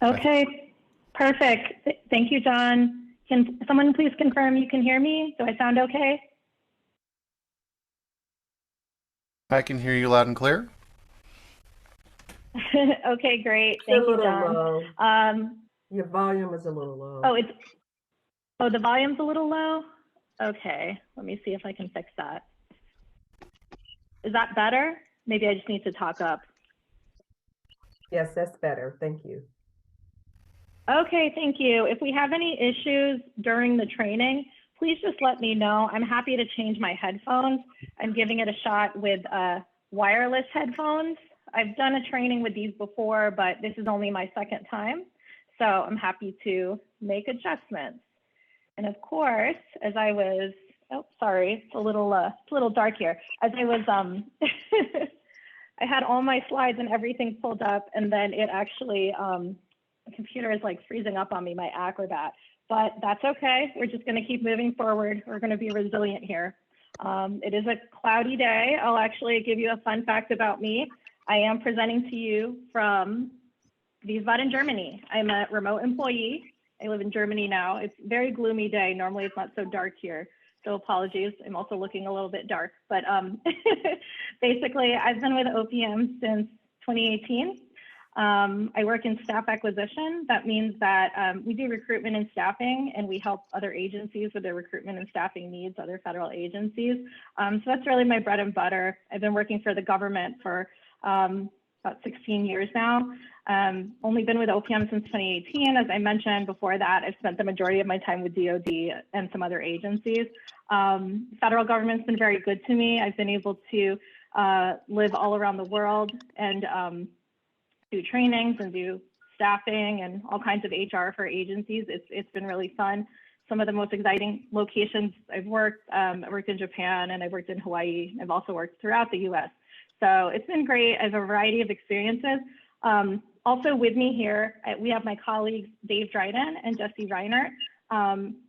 Okay, perfect. Thank you, John. Can someone please confirm you can hear me? Do I sound okay? I can hear you loud and clear. Okay, great. It's a Thank you, little John. low. Um, Your volume is a little low. oh, the volume's a little low? Okay, let me see if I can fix that. Is that better? Maybe I just need to talk up. Yes, that's better. Thank you. Okay, thank you. If we have any issues during the training, please just let me know. I'm happy to change my headphones. I'm giving it a shot with wireless headphones. I've done a training with these before, but this is only my second time. So I'm happy to make adjustments. And of course, as I was, oh, sorry, it's a little dark here. As I was, I had all my slides and everything pulled up, and then it actually, the computer is like freezing up on me, my Acrobat, but that's okay. We're just going to keep moving forward. We're going to be resilient here. It is a cloudy day. I'll actually give you a fun fact about me. I am presenting to you from Wiesbaden, Germany. I'm a remote employee. I live in Germany now. It's a very gloomy day. Normally it's not so dark here. So apologies. I'm also looking a little bit dark, but basically I've been with OPM since 2018. I work in staff acquisition. That means that we do recruitment and staffing, and we help other agencies with their recruitment and staffing needs, other federal agencies. So that's really my bread and butter. I've been working for the government for about 16 years now. Only been with OPM since 2018. As I mentioned before that, I've spent the majority of my time with DoD and some other agencies. Federal government's been very good to me. I've been able to live all around the world and do trainings and do staffing and all kinds of HR for agencies. It's been really fun. Some of the most exciting locations I've worked. I worked in Japan and I worked in Hawaii. I've also worked throughout the US. So it's been great. I have a variety of experiences. Also with me here, we have my colleagues, Dave Dryden and Jesse Reinert.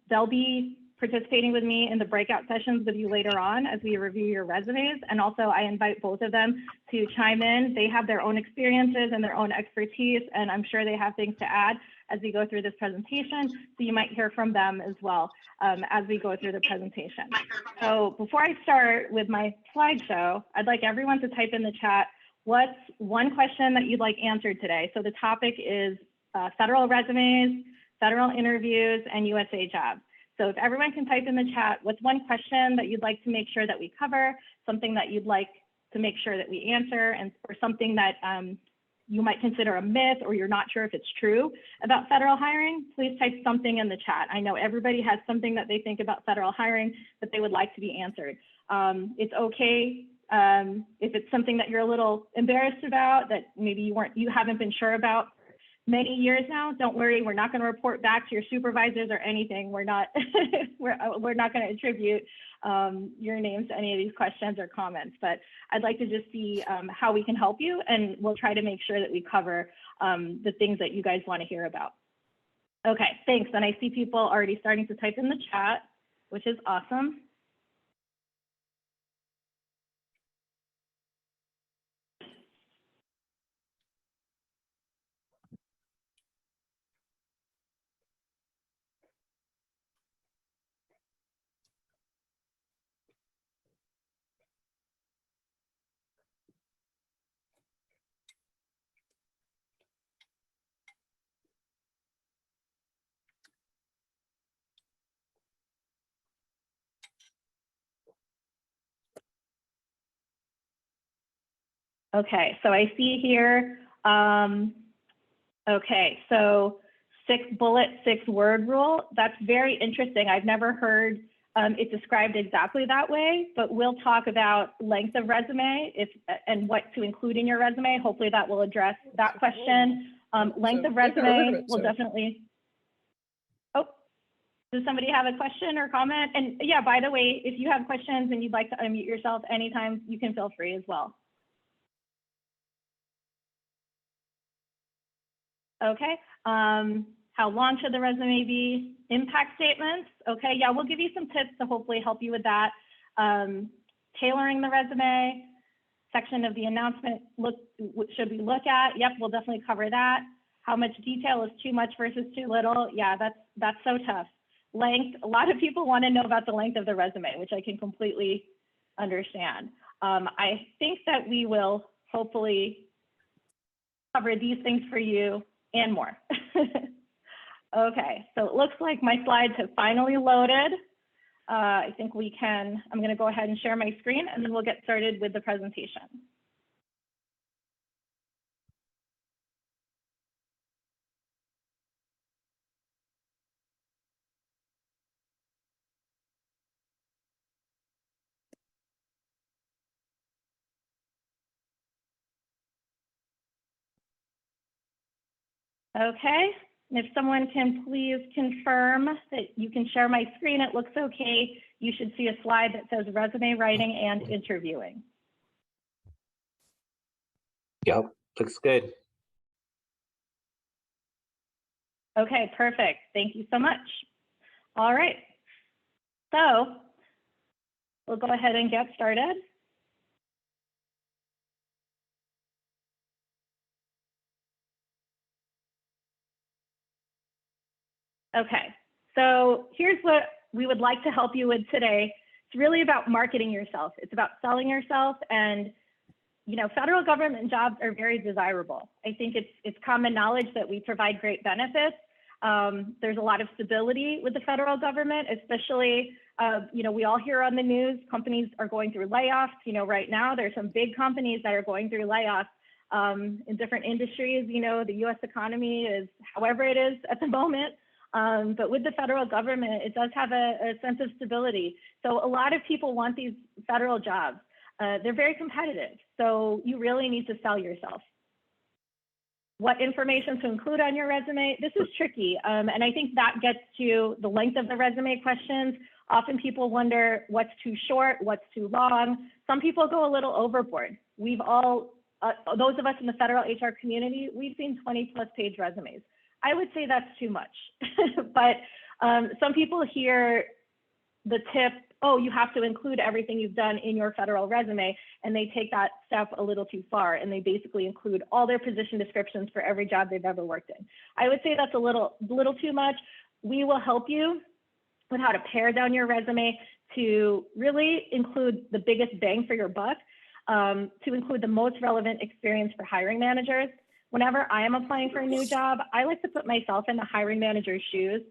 They'll be participating with me in the breakout sessions with you later on as we review your resumes. And also I invite both of them to chime in. They have their own experiences and their own expertise, and I'm sure they have things to add as we go through this presentation. So you might hear from them as well as we go through the presentation. So before I start with my slideshow, I'd like everyone to type in the chat, what's one question that you'd like answered today? So the topic is federal resumes, federal interviews, and USA jobs. So if everyone can type in the chat, what's one question that you'd like to make sure that we cover, something that you'd like to make sure that we answer, and or something that you might consider a myth or you're not sure if it's true about federal hiring, please type something in the chat. I know everybody has something that they think about federal hiring that they would like to be answered. It's okay if it's something that you're a little embarrassed about, that maybe you haven't been sure about many years now. Don't worry, we're not going to report back to your supervisors or anything. We're not we're not going to attribute your names to any of these questions or comments, but I'd like to just see how we can help you, and we'll try to make sure that we cover the things that you guys want to hear about. Okay, thanks. And I see people already starting to type in the chat, which is awesome. Okay, so I see here, okay, so 6 bullet, 6 word rule. That's very interesting. I've never heard it described exactly that way, but we'll talk about length of resume and what to include in your resume. Hopefully that will address that question. Length of resume will definitely, oh, does somebody have a question or comment? And yeah, by the way, if you have questions and you'd like to unmute yourself anytime, you can feel free as well. Okay, how long should the resume be? Impact statements, okay, yeah, we'll give you some tips to hopefully help you with that. Tailoring the resume, section of the announcement should we look at? Yep, we'll definitely cover that. How much detail is too much versus too little? Yeah, that's so tough. Length, a lot of people want to know about the length of the resume, which I can completely understand. I think that we will hopefully cover these things for you and more. Okay, so it looks like my slides have finally loaded. I think I'm going to go ahead and share my screen, and then we'll get started with the presentation. Okay, and if someone can please confirm that you can share my screen, it looks okay. You should see a slide that says resume writing and interviewing. Yep, looks good. Okay, perfect. Thank you so much. All right, so we'll go ahead and get started. Okay, so here's what we would like to help you with today. It's really about marketing yourself. It's about selling yourself, and federal government jobs are very desirable. I think it's common knowledge that we provide great benefits. There's a lot of stability with the federal government, especially, we all hear on the news, companies are going through layoffs. Right now there's some big companies that are going through layoffs in different industries. The US economy is however it is at the moment. But with the federal government, it does have a sense of stability. So a lot of people want these federal jobs. They're very competitive. So you really need to sell yourself. What information to include on your resume? This is tricky. And I think that gets to the length of the resume questions. Often people wonder what's too short, what's too long. Some people go a little overboard. We've all, those of us in the federal HR community, we've seen 20+ page resumes. I would say that's too much. But some people hear the tip, oh, you have to include everything you've done in your federal resume, and they take that step a little too far, and they basically include all their position descriptions for every job they've ever worked in. I would say that's a little too much. We will help you with how to pare down your resume to really include the biggest bang for your buck, to include the most relevant experience for hiring managers. Whenever I am applying for a new job, I like to put myself in the hiring manager's shoes.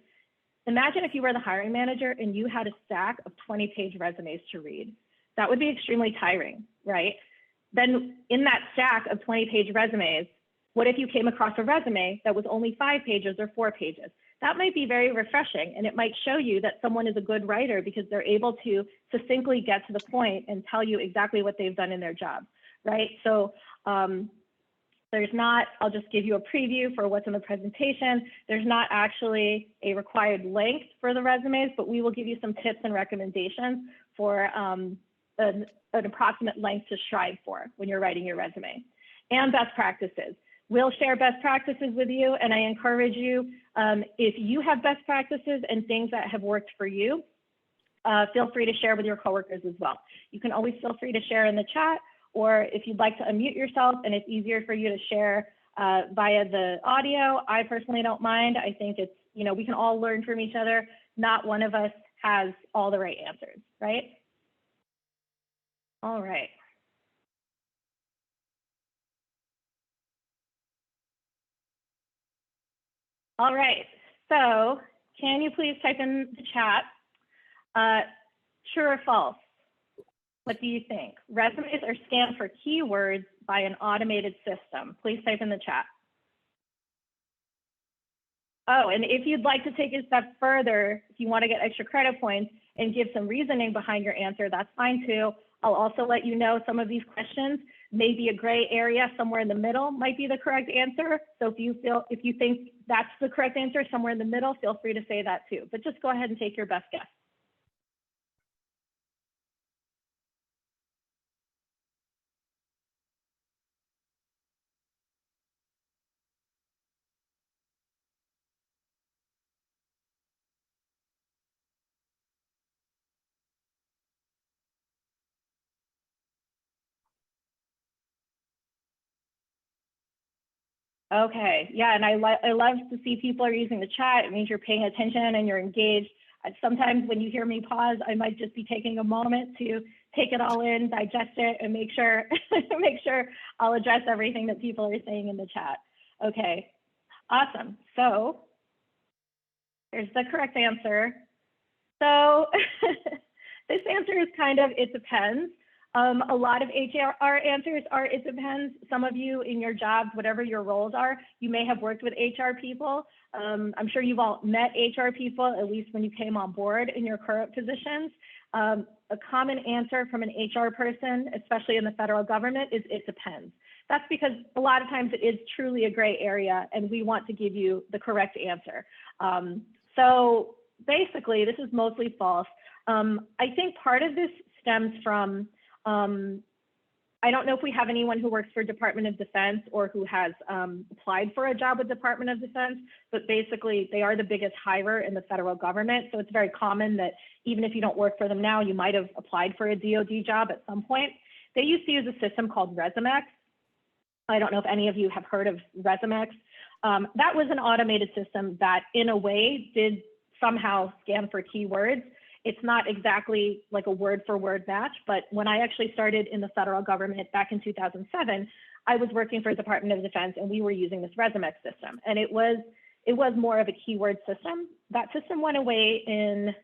Imagine if you were the hiring manager and you had a stack of 20-page resumes to read. That would be extremely tiring, right? Then in that stack of 20-page resumes, what if you came across a resume that was only 5 pages or 4 pages? That might be very refreshing, and it might show you that someone is a good writer because they're able to succinctly get to the point and tell you exactly what they've done in their job, right? So there's not, I'll just give you a preview for what's in the presentation. There's not actually a required length for the resumes, but we will give you some tips and recommendations for an approximate length to strive for when you're writing your resume. And best practices. We'll share best practices with you, and I encourage you, if you have best practices and things that have worked for you, feel free to share with your coworkers as well. You can always feel free to share in the chat, or if you'd like to unmute yourself and it's easier for you to share via the audio, I personally don't mind. I think it's, we can all learn from each other. Not one of us has all the right answers, right? All right. All right, so can you please type in the chat, true or false? What do you think? Resumes are scanned for keywords by an automated system. Please type in the chat. Oh, and if you'd like to take a step further, if you want to get extra credit points and give some reasoning behind your answer, that's fine too. I'll also let you know some of these questions may be a gray area. Somewhere in the middle might be the correct answer. So if you think that's the correct answer, somewhere in the middle, feel free to say that too. But just go ahead and take your best guess. Okay, yeah, and I love to see people are using the chat. It means you're paying attention and you're engaged. Sometimes when you hear me pause, I might just be taking a moment to take it all in, digest it, and make sure make sure I'll address everything that people are saying in the chat. Okay, awesome. So here's the correct answer. So this answer is kind of, it depends. A lot of HR answers are, it depends. Some of you in your jobs, whatever your roles are, you may have worked with HR people. I'm sure you've all met HR people, at least when you came on board in your current positions. A common answer from an HR person, especially in the federal government, is it depends. That's because a lot of times it is truly a gray area and we want to give you the correct answer. So basically, this is mostly false. I think part of this stems from, I don't know if we have anyone who works for Department of Defense or who has applied for a job with Department of Defense, but basically they are the biggest hirer in the federal government. So it's very common that even if you don't work for them now, you might have applied for a DoD job at some point. They used to use a system called Resumex. I don't know if any of you have heard of Resumex. That was an automated system that in a way did somehow scan for keywords. It's not exactly like a word for word match, but when I actually started in the federal government back in 2007, I was working for the Department of Defense and we were using this Resumex system. And it was more of a keyword system. That system went away in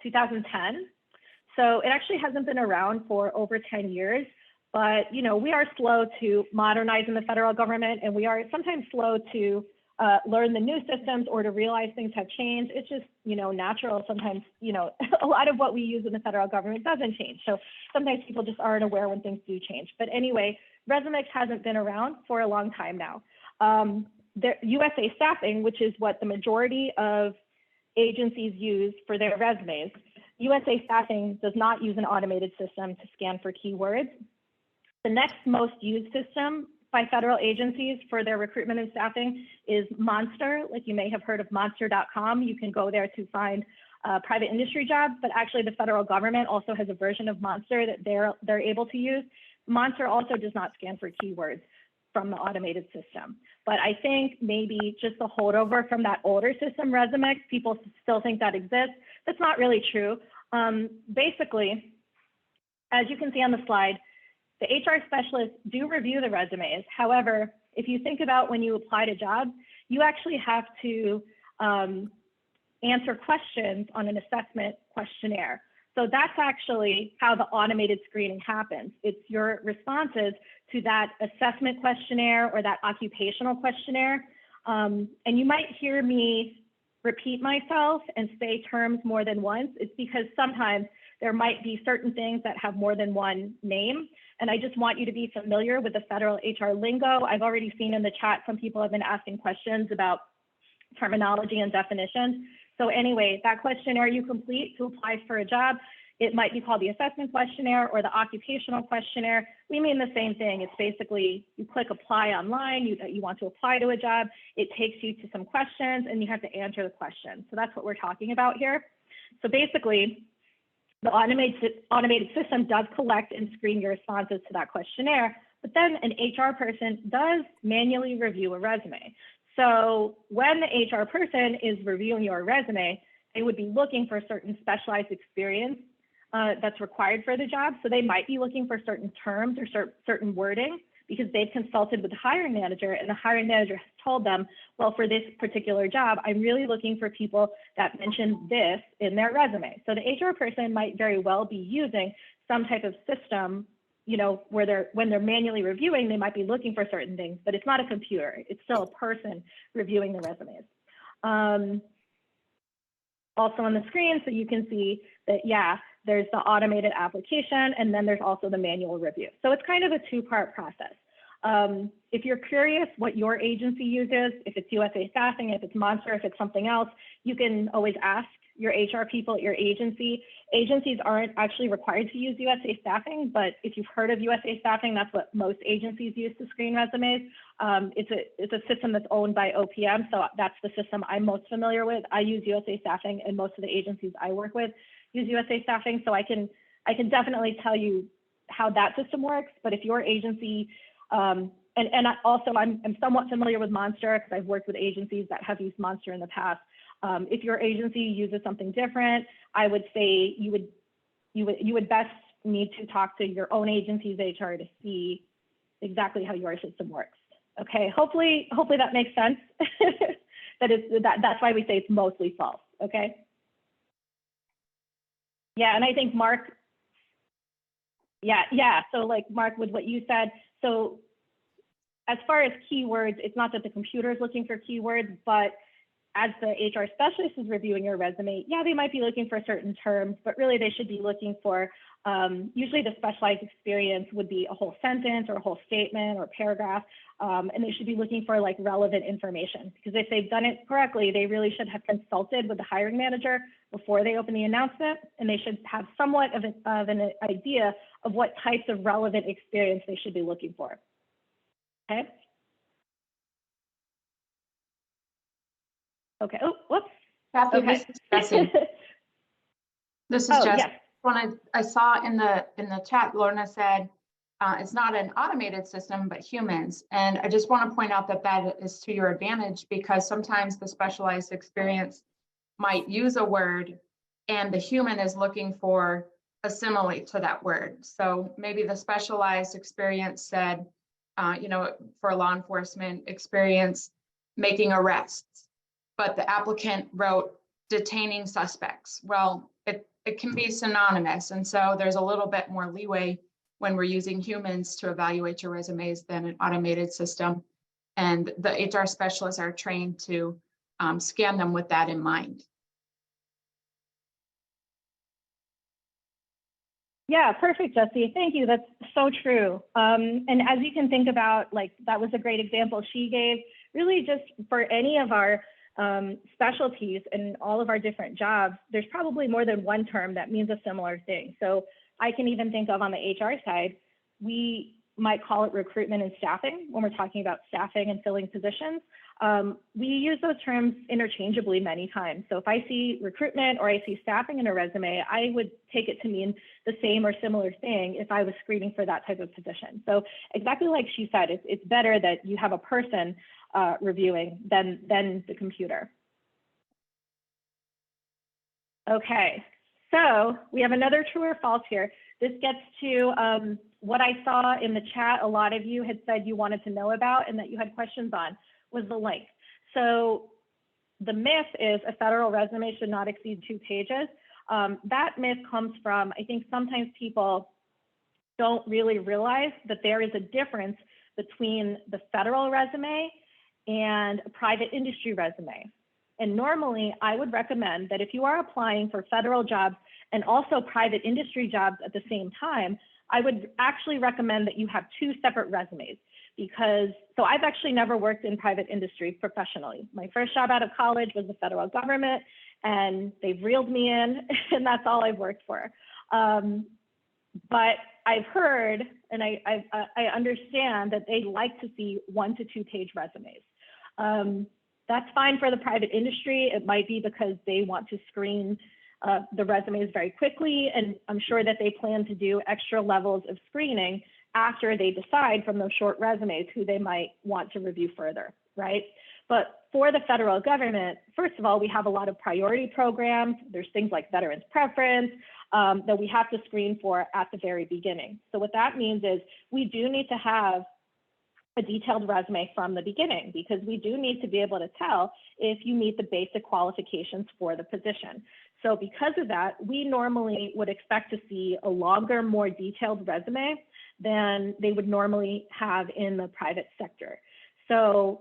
2010. So it actually hasn't been around for over 10 years, but you know, we are slow to modernize in the federal government and we are sometimes slow to learn the new systems or to realize things have changed. It's just, you know, natural. Sometimes, you know, a lot of what we use in the federal government doesn't change. So sometimes people just aren't aware when things do change. But anyway, Resumex hasn't been around for a long time now. USA Staffing, which is what the majority of agencies use for their resumes, USA Staffing does not use an automated system to scan for keywords. The next most used system by federal agencies for their recruitment and staffing is Monster. Like you may have heard of monster.com. You can go there to find private industry jobs, but actually the federal government also has a version of Monster that they're able to use. Monster also does not scan for keywords from the automated system. But I think maybe just the holdover from that older system, Resumex, people still think that exists. That's not really true. Basically, as you can see on the slide, the HR specialists do review the resumes. However, if you think about when you apply to jobs, you actually have to answer questions on an assessment questionnaire. So that's actually how the automated screening happens. It's your responses to that assessment questionnaire or that occupational questionnaire. And you might hear me repeat myself and say terms more than once. It's because sometimes there might be certain things that have more than one name. And I just want you to be familiar with the federal HR lingo. I've already seen in the chat, some people have been asking questions about terminology and definitions. So anyway, that questionnaire you complete to apply for a job, it might be called the assessment questionnaire or the occupational questionnaire. We mean the same thing. It's basically, you click apply online, you want to apply to a job, it takes you to some questions and you have to answer the question. So that's what we're talking about here. So basically, the automated system does collect and screen your responses to that questionnaire, but then an HR person does manually review a resume. So when the HR person is reviewing your resume, they would be looking for certain specialized experience that's required for the job. So they might be looking for certain terms or certain wording because they've consulted with the hiring manager and the hiring manager has told them, well, for this particular job, I'm really looking for people that mention this in their resume. So the HR person might very well be using some type of system, you know, where when they're manually reviewing, they might be looking for certain things, but it's not a computer. It's still a person reviewing the resumes. Also on the screen, so you can see that, yeah, there's the automated application, and then there's also the manual review. So it's kind of a two-part process. If you're curious what your agency uses, if it's USA Staffing, if it's Monster, if it's something else, you can always ask your HR people at your agency. Agencies aren't actually required to use USA Staffing, but if you've heard of USA Staffing, that's what most agencies use to screen resumes. It's a system that's owned by OPM, so that's the system I'm most familiar with. I use USA Staffing, and most of the agencies I work with use USA Staffing, so I can definitely tell you how that system works. But if your agency also I'm somewhat familiar with Monster because I've worked with agencies that have used Monster in the past. If your agency uses something different, I would say you would best need to talk to your own agency's HR to see exactly how your system works. Okay, hopefully that makes sense. That's why we say it's mostly false. Okay. Yeah, and I think Mark. Yeah. So like Mark, with what you said, so as far as keywords, it's not that the computer is looking for keywords, but as the HR specialist is reviewing your resume, yeah, they might be looking for certain terms, but really they should be looking for, usually the specialized experience would be a whole sentence or a whole statement or paragraph, and they should be looking for like relevant information, because if they've done it correctly, they really should have consulted with the hiring manager before they open the announcement, and they should have somewhat of an idea of what types of relevant experience they should be looking for. Okay. Okay. Oh, whoops. Kathy, Okay. this is Jessie. This is Oh, Jessie. yes. When I saw in the chat, Lorna said it's not an automated system, but humans. And I just want to point out that that is to your advantage, because sometimes the specialized experience might use a word and the human is looking for a simile to that word. So maybe the specialized experience said, for law enforcement experience, making arrests, but the applicant wrote detaining suspects. Well, it can be synonymous. And so there's a little bit more leeway when we're using humans to evaluate your resumes than an automated system. And the HR specialists are trained to scan them with that in mind. Yeah, perfect, Jessie. Thank you. That's so true. And as you can think about, like, that was a great example she gave. Really, just for any of our specialties and all of our different jobs, there's probably more than one term that means a similar thing. So I can even think of on the HR side, we might call it recruitment and staffing when we're talking about staffing and filling positions. We use those terms interchangeably many times. So if I see recruitment or I see staffing in a resume, I would take it to mean the same or similar thing if I was screening for that type of position. So exactly like she said, it's better that you have a person reviewing than the computer. Okay, so we have another true or false here. This gets to what I saw in the chat. A lot of you had said you wanted to know about and that you had questions on was the length. So the myth is a federal resume should not exceed 2 pages. That myth comes from, I think sometimes people don't really realize that there is a difference between the federal resume and a private industry resume. And normally I would recommend that if you are applying for federal jobs and also private industry jobs at the same time, I would actually recommend that you have 2 separate resumes, because, so I've actually never worked in private industry professionally. My first job out of college was the federal government, and they've reeled me in, and that's all I've worked for. But I've heard, and I understand that they like to see 1 to 2 page resumes. That's fine for the private industry. It might be because they want to screen the resumes very quickly, and I'm sure that they plan to do extra levels of screening after they decide from those short resumes who they might want to review further, right? But for the federal government, first of all, we have a lot of priority programs. There's things like veterans preference that we have to screen for at the very beginning. So what that means is we do need to have a detailed resume from the beginning, because we do need to be able to tell if you meet the basic qualifications for the position. So because of that, we normally would expect to see a longer, more detailed resume than they would normally have in the private sector. So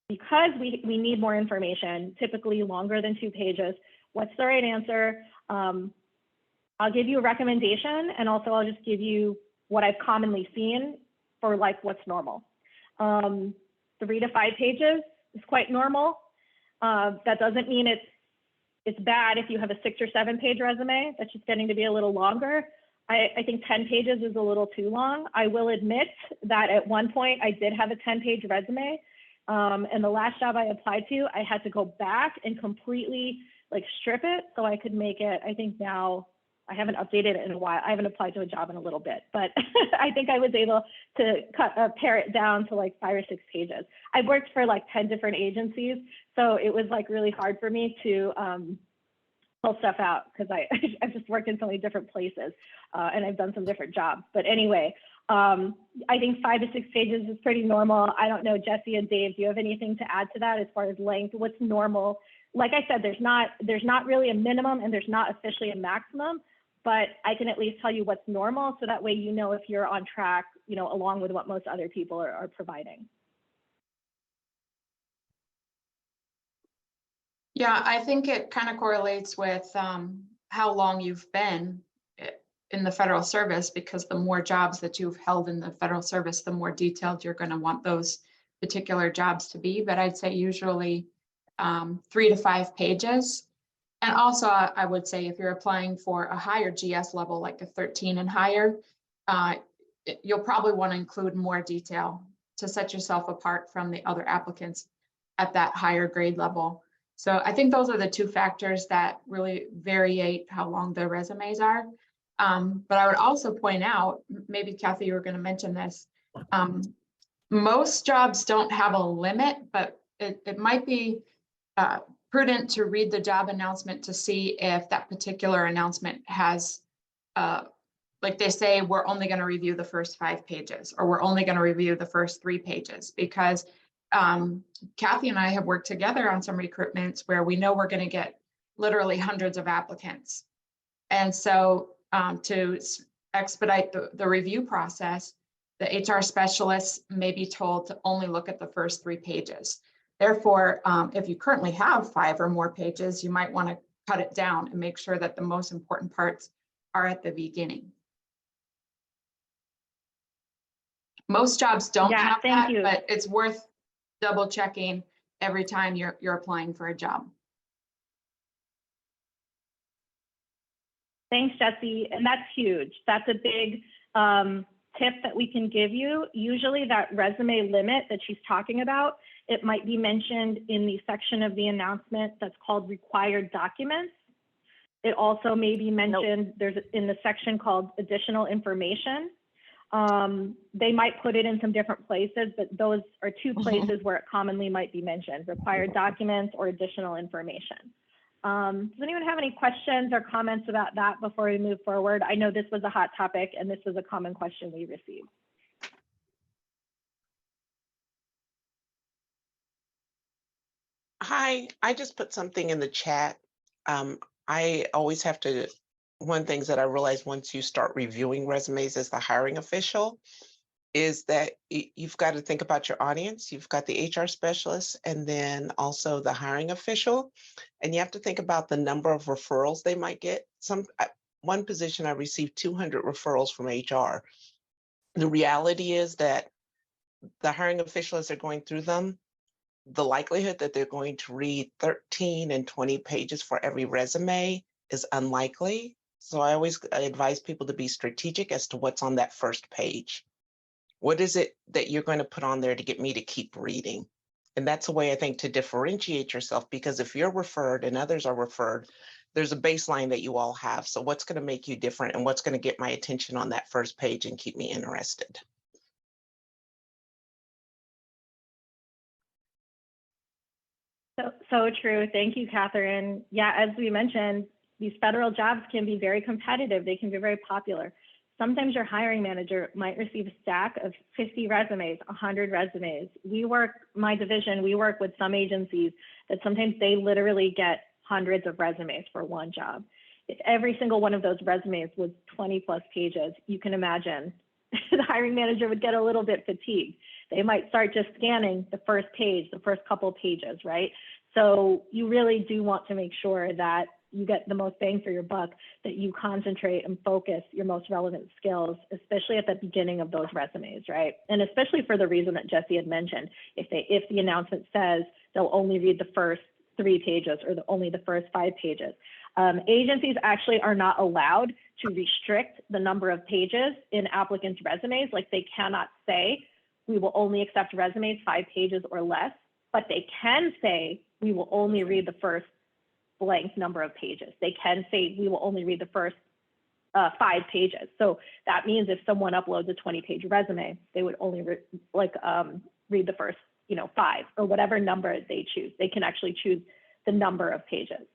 because we need more information, typically longer than 2 pages, what's the right answer? I'll give you a recommendation, and also I'll just give you what I've commonly seen for like what's normal. 3 to 5 pages is quite normal. That doesn't mean it's bad if you have a 6 or 7 page resume. That's just getting to be a little longer. I think 10 pages is a little too long. I will admit that at one point I did have a 10-page resume, and the last job I applied to, I had to go back and completely like strip it so I could make it, I think now I haven't updated it in a while. I haven't applied to a job in a little bit, but I think I was able to pare it down to like 5 or 6 pages. I've worked for like 10 different agencies, so it was like really hard for me to pull stuff out because I've just worked in so many different places and I've done some different jobs. But anyway, I think 5 to 6 pages is pretty normal. I don't know, Jesse and Dave, do you have anything to add to that as far as length? What's normal? Like I said, there's not really a minimum and there's not officially a maximum, but I can at least tell you what's normal. So that way, you know, if you're on track, you know, along with what most other people are providing. Yeah, I think it kind of correlates with how long you've been in the federal service, because the more jobs that you've held in the federal service, the more detailed you're going to want those particular jobs to be. But I'd say usually 3 to 5 pages. And also, I would say if you're applying for a higher GS level, like a 13 and higher, you'll probably want to include more detail to set yourself apart from the other applicants at that higher grade level. So I think those are the 2 factors that really vary how long the resumes are. But I would also point out, maybe Kathy, you were going to mention this, most jobs don't have a limit, but it might be prudent to read the job announcement to see if that particular announcement has, like they say, we're only going to review the first 5 pages, or we're only going to review the first 3 pages, because Kathy and I have worked together on some recruitments where we know we're going to get literally hundreds of applicants. And so to expedite the review process, the HR specialists may be told to only look at the first 3 pages. Therefore, if you currently have 5 or more pages, you might want to cut it down and make sure that the most important parts are at the beginning. Most jobs don't have that, but it's worth double checking every time you're applying for a job. Thanks, Jesse. And that's huge. That's a big tip that we can give you. Usually that resume limit that she's talking about, it might be mentioned in the section of the announcement that's called required documents. It also may be mentioned there's in the section called additional information. They might put it in some different places, but those are 2 places where it commonly might be mentioned, required documents or additional information. Does anyone have any questions or comments about that before we move forward? I know this was a hot topic and this was a common question we received. Hi, I just put something in the chat. I always have to, one things that I realize once you start reviewing resumes as the hiring official is that you've got to think about your audience. You've got the HR specialist and then also the hiring official. And you have to think about the number of referrals they might get. One position I received 200 referrals from HR. The reality is that the hiring official, as they're going through them, the likelihood that they're going to read 13 and 20 pages for every resume is unlikely. So I always advise people to be strategic as to what's on that first page. What is it that you're going to put on there to get me to keep reading? And that's a way, I think, to differentiate yourself, because if you're referred and others are referred, there's a baseline that you all have. So what's going to make you different and what's going to get my attention on that first page and keep me interested? So true. Thank you, Catherine. Yeah, as we mentioned, these federal jobs can be very competitive. They can be very popular. Sometimes your hiring manager might receive a stack of 50 resumes, 100 resumes. My division, we work with some agencies that sometimes they literally get hundreds of resumes for one job. If every single one of those resumes was 20 plus pages, you can imagine the hiring manager would get a little bit fatigued. They might start just scanning the first page, the first couple pages, right? So you really do want to make sure that you get the most bang for your buck, that you concentrate and focus your most relevant skills, especially at the beginning of those resumes, right? And especially for the reason that Jesse had mentioned, if the announcement says they'll only read the first 3 pages or only the first 5 pages. Agencies actually are not allowed to restrict the number of pages in applicants' resumes. Like they cannot say, we will only accept resumes 5 pages or less, but they can say, we will only read the first blank number of pages. They can say, we will only read the first 5 pages. So that means if someone uploads a 20-page resume, they would only read the first, 5 or whatever number they choose. They can actually choose the number of pages.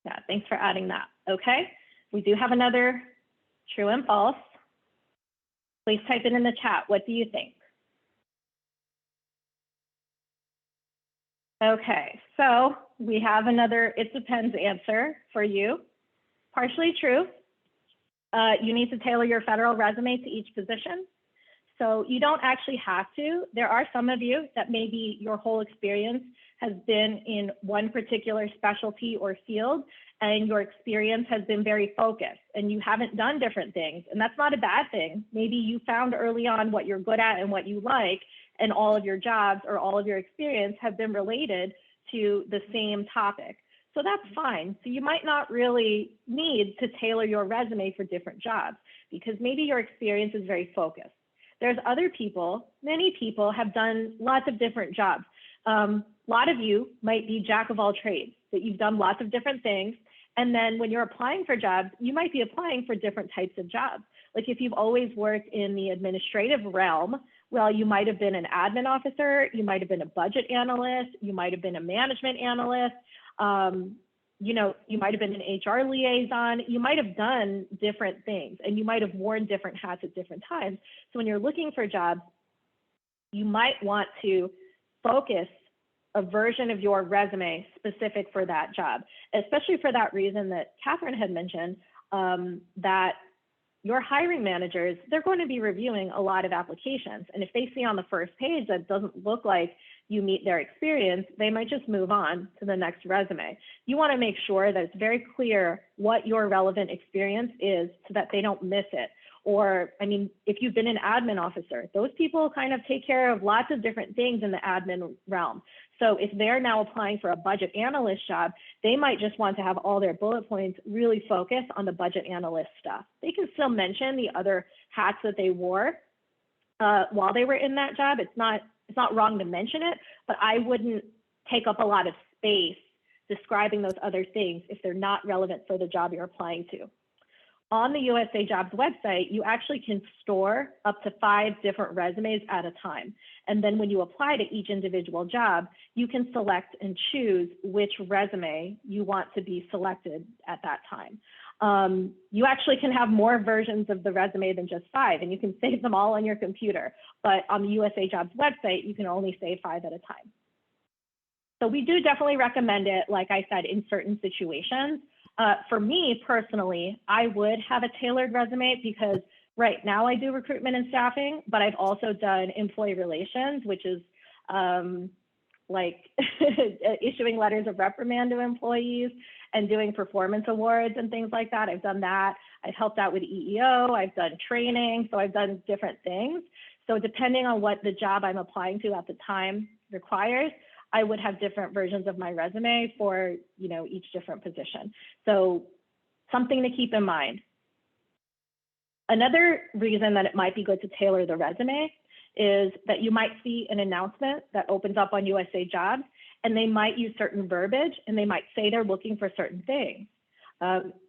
Yeah, thanks for adding that. Okay, we do have another true and false. Please type it in the chat. What do you think? Okay, so we have another it depends answer for you. Partially true. You need to tailor your federal resume to each position. So you don't actually have to. There are some of you that maybe your whole experience has been in one particular specialty or field, and your experience has been very focused and you haven't done different things. And that's not a bad thing. Maybe you found early on what you're good at and what you like, and all of your jobs or all of your experience have been related to the same topic. So that's fine. So you might not really need to tailor your resume for different jobs because maybe your experience is very focused. There's other people, many people have done lots of different jobs. A lot of you might be jack of all trades, that you've done lots of different things. And then when you're applying for jobs, you might be applying for different types of jobs. Like if you've always worked in the administrative realm, well, you might have been an admin officer, you might have been a budget analyst, you might have been a management analyst, you might have been an HR liaison, you might have done different things and you might have worn different hats at different times. So when you're looking for jobs, you might want to focus a version of your resume specific for that job, especially for that reason that Catherine had mentioned, that your hiring managers, they're going to be reviewing a lot of applications. And if they see on the first page that doesn't look like you meet their experience, they might just move on to the next resume. You want to make sure that it's very clear what your relevant experience is so that they don't miss it. Or, I mean, if you've been an admin officer, those people kind of take care of lots of different things in the admin realm. So if they're now applying for a budget analyst job, they might just want to have all their bullet points really focused on the budget analyst stuff. They can still mention the other hats that they wore while they were in that job. It's not wrong to mention it, but I wouldn't take up a lot of space describing those other things if they're not relevant for the job you're applying to. On the USA Jobs website, you actually can store up to 5 different resumes at a time. And then when you apply to each individual job, you can select and choose which resume you want to be selected at that time. You actually can have more versions of the resume than just 5, and you can save them all on your computer. But on the USA Jobs website, you can only save 5 at a time. So we do definitely recommend it, like I said, in certain situations. For me personally, I would have a tailored resume because right now I do recruitment and staffing, but I've also done employee relations, which is like issuing letters of reprimand to employees and doing performance awards and things like that. I've done that. I've helped out with EEO. I've done training. So I've done different things. So depending on what the job I'm applying to at the time requires, I would have different versions of my resume for, each different position. So something to keep in mind. Another reason that it might be good to tailor the resume is that you might see an announcement that opens up on USA Jobs, and they might use certain verbiage, and they might say they're looking for certain things.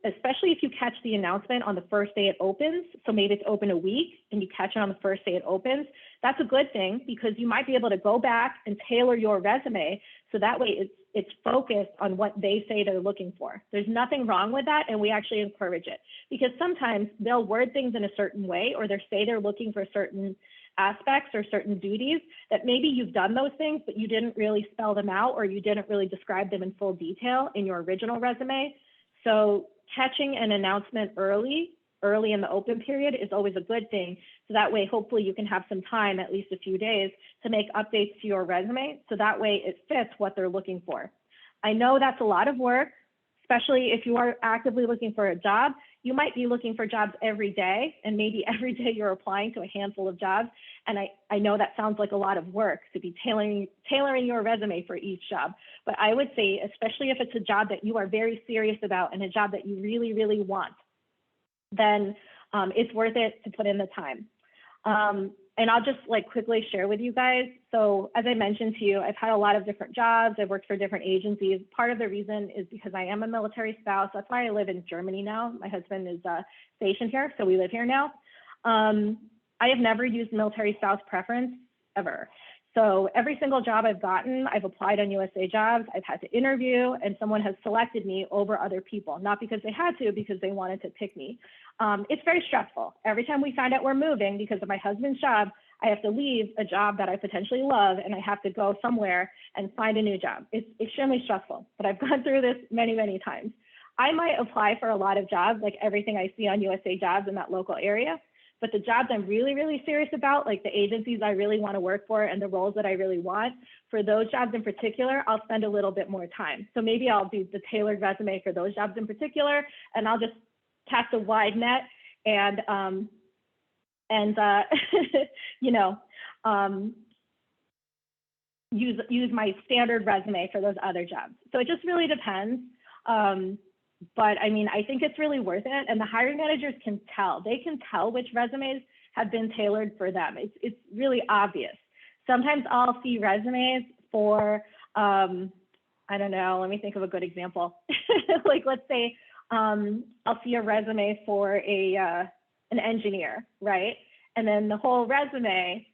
Especially if you catch the announcement on the first day it opens. So maybe it's open a week and you catch it on the first day it opens. That's a good thing because you might be able to go back and tailor your resume so that way it's focused on what they say they're looking for. There's nothing wrong with that, and we actually encourage it because sometimes they'll word things in a certain way, or they'll say they're looking for certain aspects or certain duties that maybe you've done those things, but you didn't really spell them out or you didn't really describe them in full detail in your original resume. So catching an announcement early in the open period is always a good thing. So that way, hopefully you can have some time, at least a few days, to make updates to your resume. So that way it fits what they're looking for. I know that's a lot of work, especially if you are actively looking for a job. You might be looking for jobs every day, and maybe every day you're applying to a handful of jobs. And I know that sounds like a lot of work to be tailoring your resume for each job. But I would say, especially if it's a job that you are very serious about and a job that you really, really want, then it's worth it to put in the time. and I'll just like quickly share with you guys. So as I mentioned to you, I've had a lot of different jobs. I've worked for different agencies. Part of the reason is because I am a military spouse. That's why I live in Germany now. My husband is stationed here, so we live here now. I have never used military spouse preference ever. So every single job I've gotten, I've applied on USA Jobs, I've had to interview, and someone has selected me over other people, not because they had to, because they wanted to pick me. It's very stressful. Every time we find out we're moving because of my husband's job, I have to leave a job that I potentially love, and I have to go somewhere and find a new job. It's extremely stressful, but I've gone through this many, many times. I might apply for a lot of jobs, like everything I see on USA Jobs in that local area. But the jobs I'm really, really serious about, like the agencies I really want to work for and the roles that I really want, for those jobs in particular, I'll spend a little bit more time. So maybe I'll do the tailored resume for those jobs in particular, and I'll just cast a wide net and you know, use my standard resume for those other jobs. So it just really depends. But I mean, I think it's really worth it. And the hiring managers can tell. They can tell which resumes have been tailored for them. It's really obvious. Sometimes I'll see resumes for, I don't know, let me think of a good example. Like, let's say I'll see a resume for an engineer, right? And then the whole resume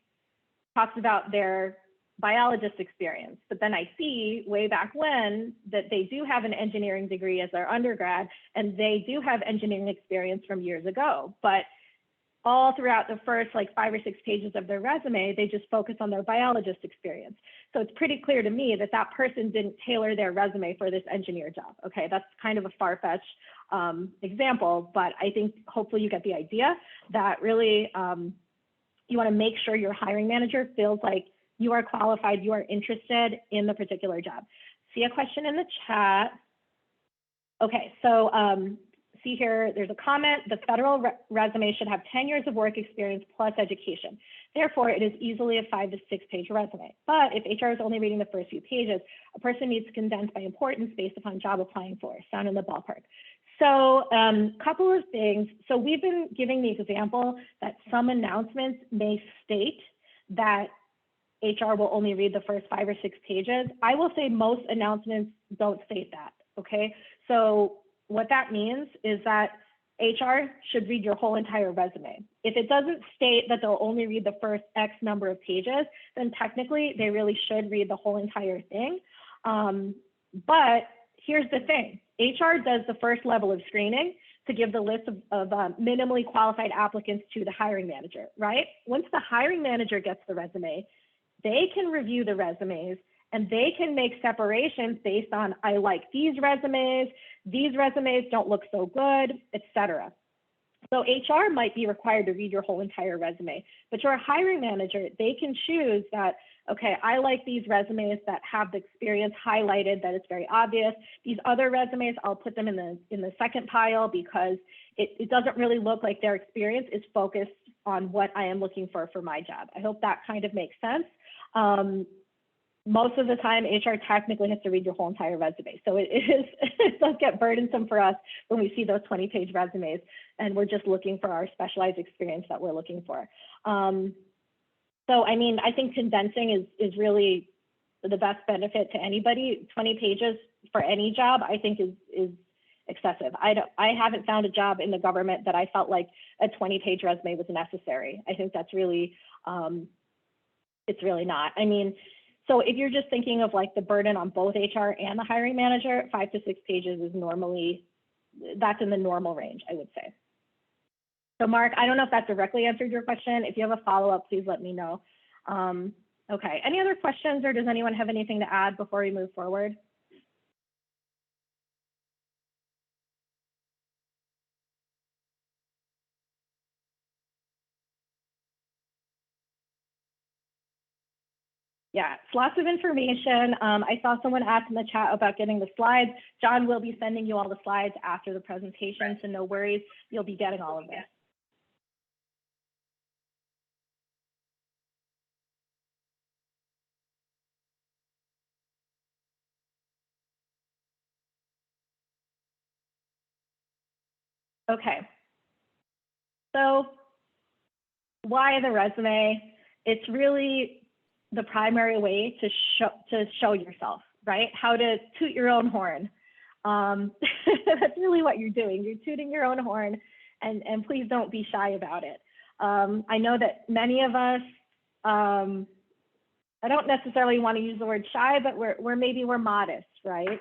talks about their biologist experience, but then I see way back when that they do have an engineering degree as their undergrad, and they do have engineering experience from years ago. But all throughout the first like 5 or 6 pages of their resume, they just focus on their biologist experience. So it's pretty clear to me that that person didn't tailor their resume for this engineer job. Okay, that's kind of a far-fetched example, but I think hopefully you get the idea that really you want to make sure your hiring manager feels like you are qualified, you are interested in the particular job. See a question in the chat. Okay, so see here, there's a comment, the federal resume should have 10 years of work experience plus education. Therefore, it is easily a 5 to 6 page resume. But if HR is only reading the first few pages, a person needs to condense by importance based upon job applying for. Sound in the ballpark. So couple of things. So we've been giving the example that some announcements may state that HR will only read the first 5 or 6 pages. I will say most announcements don't state that, okay? So what that means is that HR should read your whole entire resume. If it doesn't state that they'll only read the first X number of pages, then technically they really should read the whole entire thing. But here's the thing, HR does the first level of screening to give the list of minimally qualified applicants to the hiring manager, right? Once the hiring manager gets the resume, they can review the resumes and they can make separations based on, I like these resumes don't look so good, etc. So HR might be required to read your whole entire resume, but your hiring manager, they can choose that, okay, I like these resumes that have the experience highlighted, that it's very obvious. These other resumes, I'll put them in the second pile because it doesn't really look like their experience is focused on what I am looking for my job. I hope that kind of makes sense. Most of the time, HR technically has to read your whole entire resume. So it does get burdensome for us when we see those 20-page resumes and we're just looking for our specialized experience that we're looking for. So, I mean, I think condensing is really the best benefit to anybody. 20 pages for any job, I think is excessive. I haven't found a job in the government that I felt like a 20-page resume was necessary. I think that's really, it's really not. I mean, so if you're just thinking of like the burden on both HR and the hiring manager, 5 to 6 pages is normally, that's in the normal range, I would say. So Mark, I don't know if that directly answered your question. If you have a follow-up, please let me know. Okay, any other questions or does anyone have anything to add before we move forward? Yeah, it's lots of information. I saw someone ask in the chat about getting the slides. John will be sending you all the slides after the presentation, so no worries, you'll be getting all of this. Okay, so why the resume? It's really the primary way to show yourself, right? How to toot your own horn. That's really what you're doing. You're tooting your own horn, and please don't be shy about it. I know that many of us, I don't necessarily want to use the word shy, but we're modest, right?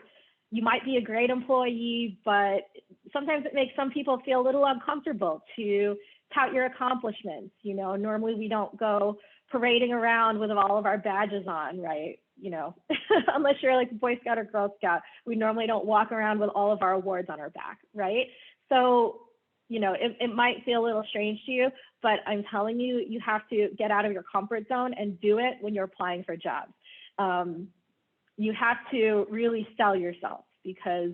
You might be a great employee, but sometimes it makes some people feel a little uncomfortable to tout your accomplishments. You know, normally we don't go parading around with all of our badges on, right? You know, unless you're like a Boy Scout or Girl Scout, we normally don't walk around with all of our awards on our back, right? So, you know, it might feel a little strange to you, but I'm telling you, you have to get out of your comfort zone and do it when you're applying for jobs. You have to really sell yourself, because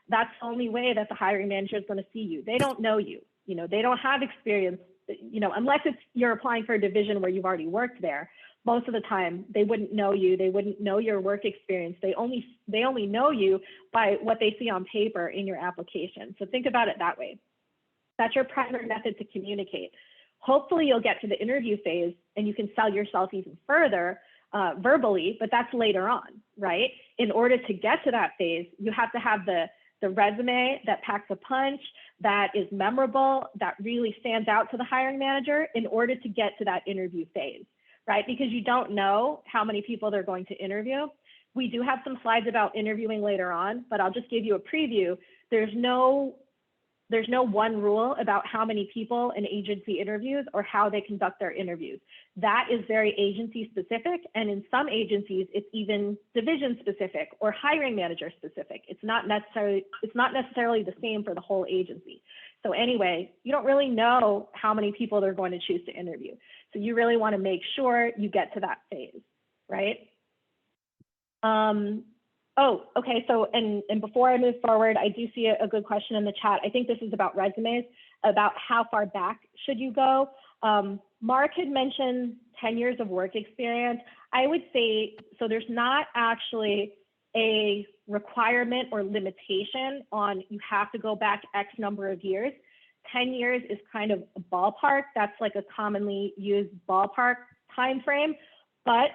that's the only way that the hiring manager is going to see you. They don't know you, you know, they don't have experience, you know, unless you're applying for a division where you've already worked there. Most of the time, they wouldn't know you. They wouldn't know your work experience. They only know you by what they see on paper in your application. So think about it that way. That's your primary method to communicate. Hopefully you'll get to the interview phase and you can sell yourself even further verbally, but that's later on, right? In order to get to that phase, you have to have the resume that packs a punch, that is memorable, that really stands out to the hiring manager in order to get to that interview phase, right? Because you don't know how many people they're going to interview. We do have some slides about interviewing later on, but I'll just give you a preview. There's no one rule about how many people an agency interviews or how they conduct their interviews. That is very agency specific. And in some agencies, it's even division specific or hiring manager specific. It's not necessarily the same for the whole agency. So anyway, you don't really know how many people they're going to choose to interview. So you really want to make sure you get to that phase, right? Oh, okay. So, and before I move forward, I do see a good question in the chat. I think this is about resumes, about how far back should you go. Mark had mentioned 10 years of work experience. I would say, so there's not actually a requirement or limitation on you have to go back X number of years. 10 years is kind of a ballpark. That's like a commonly used ballpark time frame, but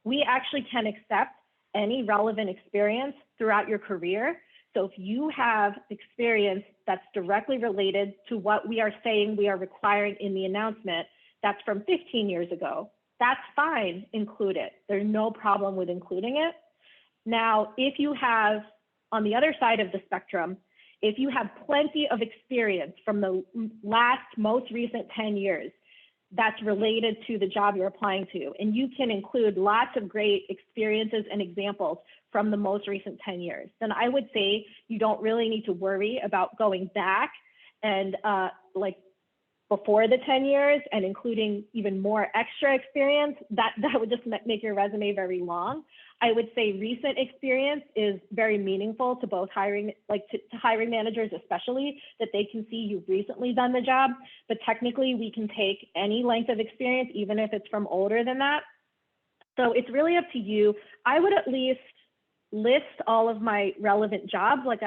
we actually can accept any relevant experience throughout your career. So if you have experience that's directly related to what we are saying we are requiring in the announcement, that's from 15 years ago, that's fine, include it. There's no problem with including it. Now, if you have, on the other side of the spectrum, if you have plenty of experience from the most recent 10 years, that's related to the job you're applying to. And you can include lots of great experiences and examples from the most recent 10 years. Then I would say you don't really need to worry about going back and like before the 10 years and including even more extra experience. That would just make your resume very long. I would say recent experience is very meaningful to both hiring, like to hiring managers, especially that they can see you've recently done the job. But technically we can take any length of experience, even if it's from older than that. So it's really up to you. I would at least list all of my relevant jobs. Like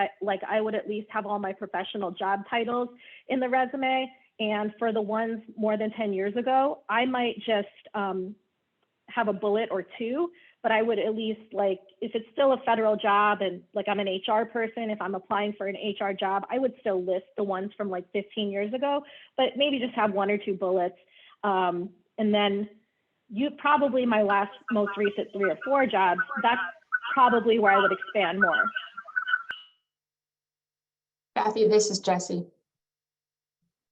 I would at least have all my professional job titles in the resume. And for the ones more than 10 years ago, I might just have a bullet or two. But I would at least, like, if it's still a federal job and like I'm an HR person, if I'm applying for an HR job, I would still list the ones from like 15 years ago, but maybe just have one or two bullets. And then probably my most recent 3 or 4 jobs, that's probably where I would expand more. Kathy, this is Jessie.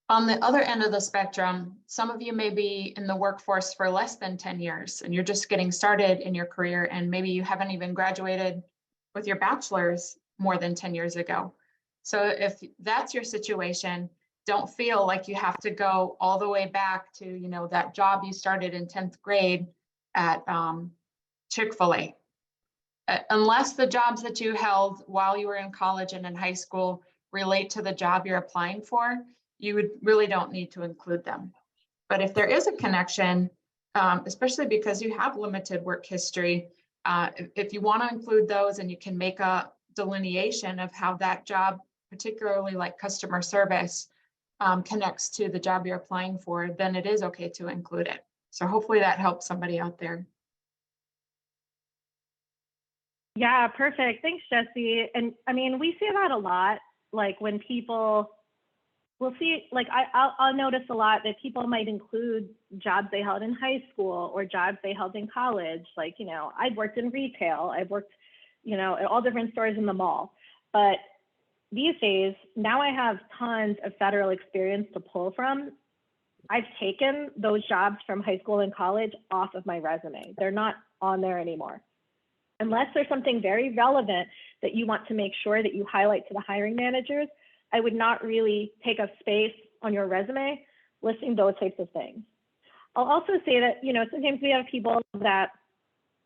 On the other end of the spectrum, some of you may be in the workforce for less than 10 years and you're just getting started in your career, and maybe you haven't even graduated with your bachelor's more than 10 years ago. So if that's your situation, don't feel like you have to go all the way back to, you know, that job you started in 10th grade at Chick-fil-A. Unless the jobs that you held while you were in college and in high school relate to the job you're applying for, you really don't need to include them. But if there is a connection, especially because you have limited work history, if you want to include those and you can make a delineation of how that job, particularly like customer service, connects to the job you're applying for, then it is okay to include it. So hopefully that helps somebody out there. Yeah, perfect. Thanks, Jesse. And I mean, we see that a lot. Like when people, we'll see, like I'll notice a lot that people might include jobs they held in high school or jobs they held in college. Like, you know, I've worked in retail. I've worked, you know, at all different stores in the mall. But these days, now I have tons of federal experience to pull from. I've taken those jobs from high school and college off of my resume. They're not on there anymore. Unless there's something very relevant that you want to make sure that you highlight to the hiring managers, I would not really take up space on your resume listing those types of things. I'll also say that, you know, sometimes we have people that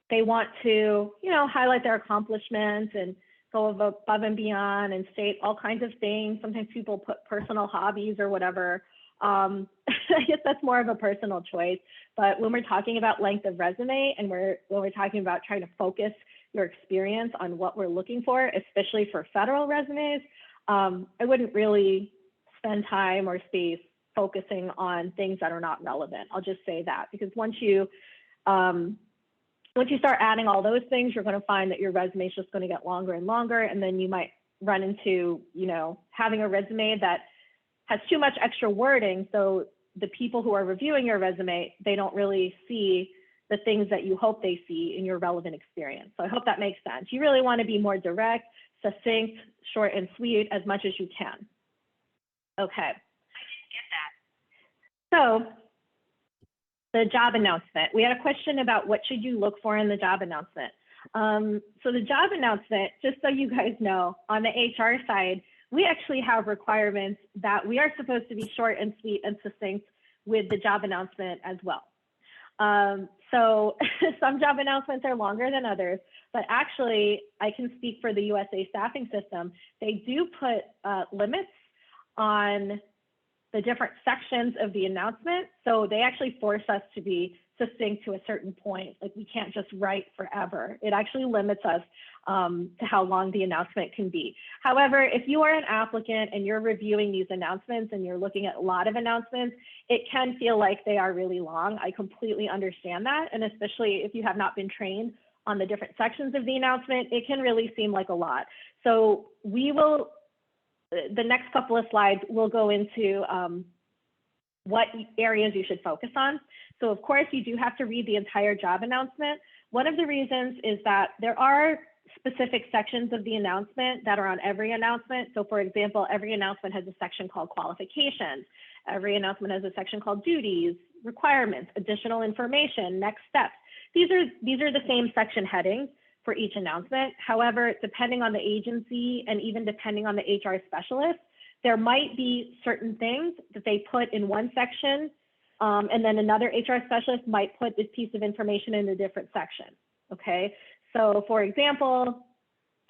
they want to, you know, highlight their accomplishments and go above and beyond and state all kinds of things. Sometimes people put personal hobbies or whatever. I guess that's more of a personal choice. But when we're talking about length of resume and when we're talking about trying to focus your experience on what we're looking for, especially for federal resumes, I wouldn't really spend time or space focusing on things that are not relevant. I'll just say that, because once you start adding all those things, you're going to find that your resume is just going to get longer and longer, and then you might run into, you know, having a resume that has too much extra wording. So the people who are reviewing your resume, they don't really see the things that you hope they see in your relevant experience. So I hope that makes sense. You really want to be more direct, succinct, short and sweet as much as you can. Okay. So the job announcement. We had a question about what should you look for in the job announcement. So the job announcement, just so you guys know, on the HR side, we actually have requirements that we are supposed to be short and sweet and succinct with the job announcement as well. So some job announcements are longer than others, but actually I can speak for the USA staffing system. They do put limits on the different sections of the announcement. So they actually force us to be succinct to a certain point. Like we can't just write forever. It actually limits us to how long the announcement can be. However, if you are an applicant and you're reviewing these announcements and you're looking at a lot of announcements, it can feel like they are really long. I completely understand that. And especially if you have not been trained on the different sections of the announcement, it can really seem like a lot. So we will, the next couple of slides, we'll go into what areas you should focus on. So of course, you do have to read the entire job announcement. One of the reasons is that there are specific sections of the announcement that are on every announcement. So for example, every announcement has a section called qualifications. Every announcement has a section called duties, requirements, additional information, next steps. These are the same section headings for each announcement. However, depending on the agency and even depending on the HR specialist, there might be certain things that they put in one section, and then another HR specialist might put this piece of information in a different section, okay? So for example,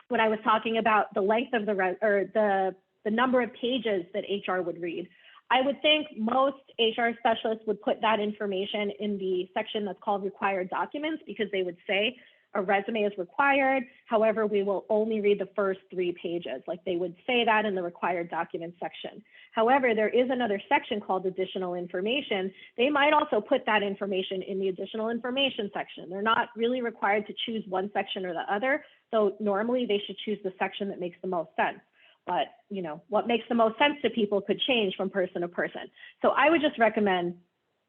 when I was talking about the length of the number of pages that HR would read, I would think most HR specialists would put that information in the section that's called required documents, because they would say a resume is required. However, we will only read the first 3 pages. Like they would say that in the required documents section. However, there is another section called additional information. They might also put that information in the additional information section. They're not really required to choose one section or the other. So normally they should choose the section that makes the most sense. But you know, what makes the most sense to people could change from person to person. So I would just recommend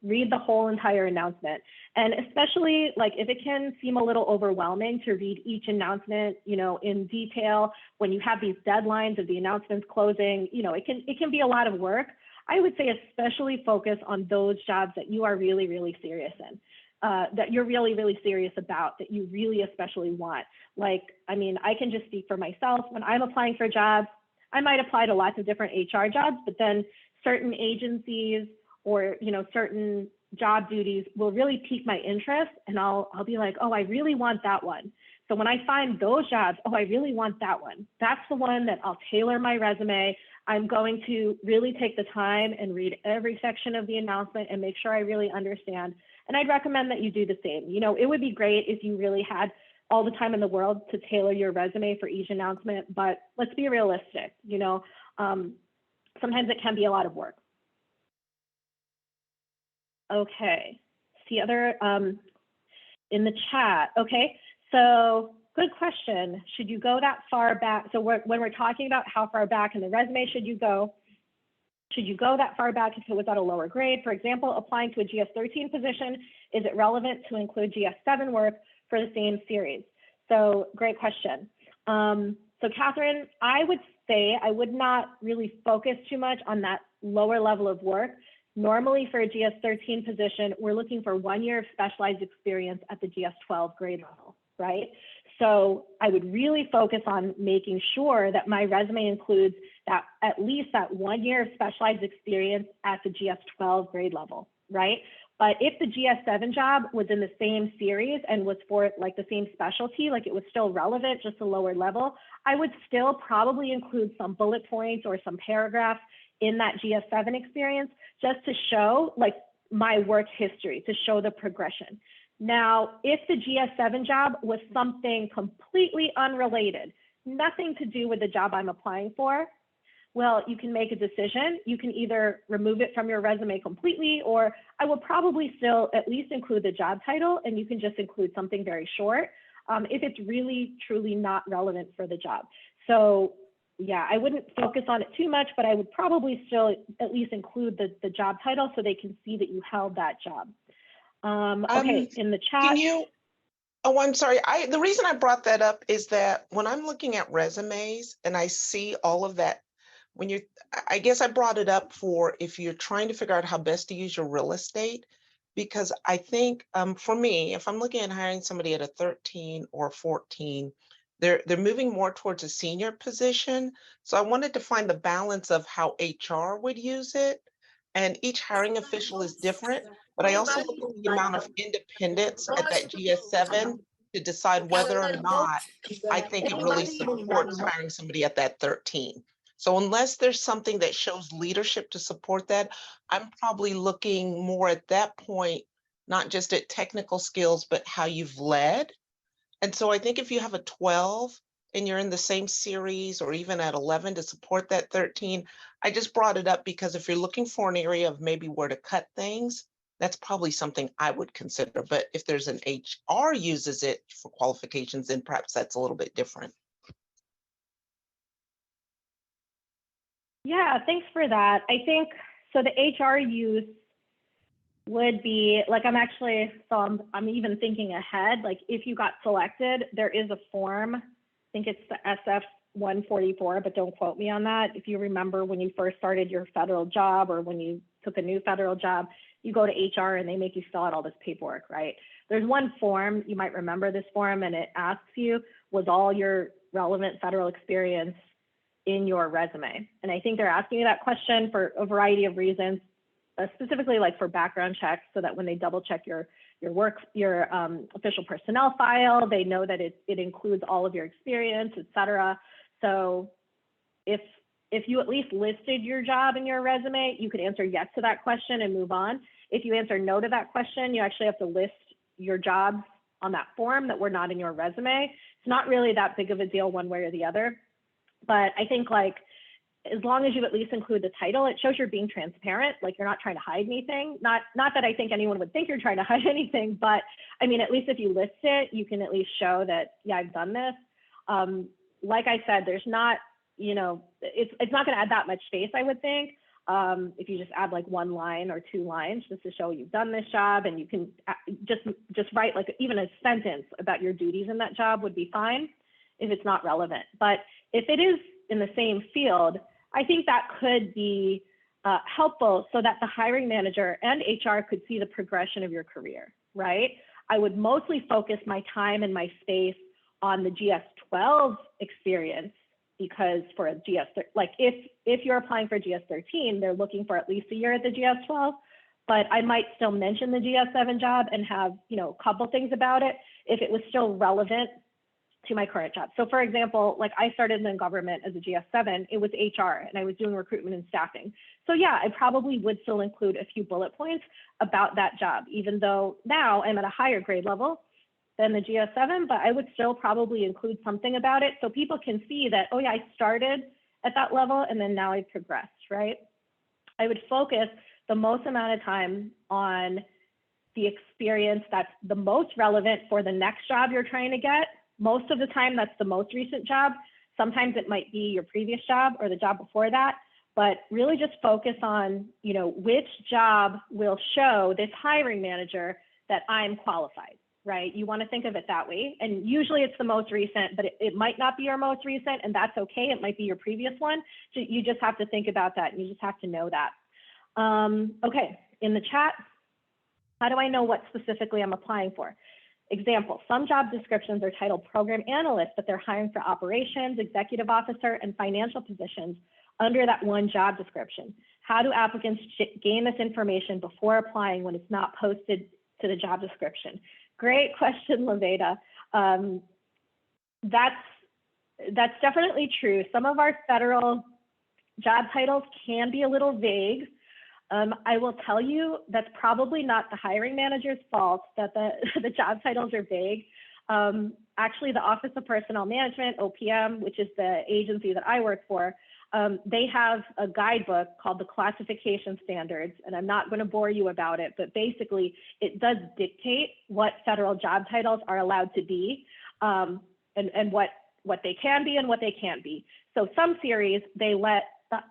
read the whole entire announcement. And especially like if it can seem a little overwhelming to read each announcement, you know, in detail, when you have these deadlines of the announcements closing, you know, it can be a lot of work. I would say especially focus on those jobs that you are really, really serious in, that you're really, really serious about, that you really especially want. Like, I mean, I can just speak for myself. When I'm applying for jobs, I might apply to lots of different HR jobs, but then certain agencies or, you know, certain job duties will really pique my interest, and I'll be like, oh, I really want that one. So when I find those jobs, oh, I really want that one. That's the one that I'll tailor my resume. I'm going to really take the time and read every section of the announcement and make sure I really understand. And I'd recommend that you do the same. You know, it would be great if you really had all the time in the world to tailor your resume for each announcement, but let's be realistic. You know, sometimes it can be a lot of work. Okay, see other in the chat. Okay, so good question. Should you go that far back? So when we're talking about how far back in the resume should you go that far back if it was at a lower grade? For example, applying to a GS-13 position, is it relevant to include GS-7 work for the same series? So great question. So Catherine, I would say I would not really focus too much on that lower level of work. Normally for a GS-13 position, we're looking for 1 year of specialized experience at the GS-12 grade level, right? So I would really focus on making sure that my resume includes that at least that 1 year of specialized experience at the GS-12 grade level, right? But if the GS-7 job was in the same series and was for like the same specialty, like it was still relevant, just a lower level, I would still probably include some bullet points or some paragraphs in that GS-7 experience just to show like my work history, to show the progression. Now, if the GS-7 job was something completely unrelated, nothing to do with the job I'm applying for, well, you can make a decision. You can either remove it from your resume completely, or I will probably still at least include the job title, and you can just include something very short if it's really, truly not relevant for the job. So yeah, I wouldn't focus on it too much, but I would probably still at least include the job title so they can see that you held that job. Okay, in the chat. Can you, oh, I'm sorry. The reason I brought that up is that when I'm looking at resumes and I see all of that, I guess I brought it up for if you're trying to figure out how best to use your real estate, because I think for me, if I'm looking at hiring somebody at a 13 or 14, they're moving more towards a senior position. So I wanted to find the balance of how HR would use it. And each hiring official is different, but I also look at the amount of independence at that GS-7 to decide whether or not I think it really supports hiring somebody at that 13. So unless there's something that shows leadership to support that, I'm probably looking more at that point, not just at technical skills, but how you've led. And so I think if you have a 12 and you're in the same series or even at 11 to support that 13, I just brought it up because if you're looking for an area of maybe where to cut things, that's probably something I would consider. But if there's an HR uses it for qualifications, then perhaps that's a little bit different. Yeah, thanks for that. I think, so the HR use would be, like I'm even thinking ahead, like if you got selected, there is a form, I think it's the SF-144, but don't quote me on that. If you remember when you first started your federal job or when you took a new federal job, you go to HR and they make you fill out all this paperwork, right? There's one form, you might remember this form, and it asks you, was all your relevant federal experience in your resume? And I think they're asking you that question for a variety of reasons, specifically like for background checks, so that when they double check your official personnel file, they know that it includes all of your experience, et cetera. So if you at least listed your job in your resume, you could answer yes to that question and move on. If you answer no to that question, you actually have to list your jobs on that form that were not in your resume. It's not really that big of a deal one way or the other. But I think like, as long as you at least include the title, it shows you're being transparent, like you're not trying to hide anything. Not that I think anyone would think you're trying to hide anything, but I mean, at least if you list it, you can at least show that, yeah, I've done this. Like I said, there's not, it's not gonna add that much space, I would think. If you just add like 1 line or 2 lines just to show you've done this job, and you can just write like even a sentence about your duties in that job would be fine if it's not relevant. But if it is in the same field, I think that could be helpful so that the hiring manager and HR could see the progression of your career, right? I would mostly focus my time and my space on the GS-12 experience, because for a like if you're applying for GS-13, they're looking for at least a year at the GS-12, but I might still mention the GS-7 job and have, a couple things about it if it was still relevant to my current job. So for example, like I started in government as a GS-7, it was HR and I was doing recruitment and staffing. So yeah, I probably would still include a few bullet points about that job, even though now I'm at a higher grade level than the GS-7, but I would still probably include something about it so people can see that, oh yeah, I started at that level and then now I've progressed, right? I would focus the most amount of time on the experience that's the most relevant for the next job you're trying to get. Most of the time, that's the most recent job. Sometimes it might be your previous job or the job before that, but really just focus on, you know, which job will show this hiring manager that I'm qualified, right? You want to think of it that way. And usually it's the most recent, but it might not be your most recent, and that's okay. It might be your previous one. So you just have to think about that, and you just have to know that. Okay, in the chat, how do I know what specifically I'm applying for? Example, some job descriptions are titled program analyst, but they're hiring for operations, executive officer, and financial positions under that one job description. How do applicants gain this information before applying when it's not posted to the job description? Great question, Laveda. That's definitely true. Some of our federal job titles can be a little vague. I will tell you that's probably not the hiring manager's fault that the job titles are vague. Actually, the Office of Personnel Management, OPM, which is the agency that I work for, they have a guidebook called the Classification Standards, and I'm not going to bore you about it, but basically it does dictate what federal job titles are allowed to be, and what they can be and what they can't be. So some series, they let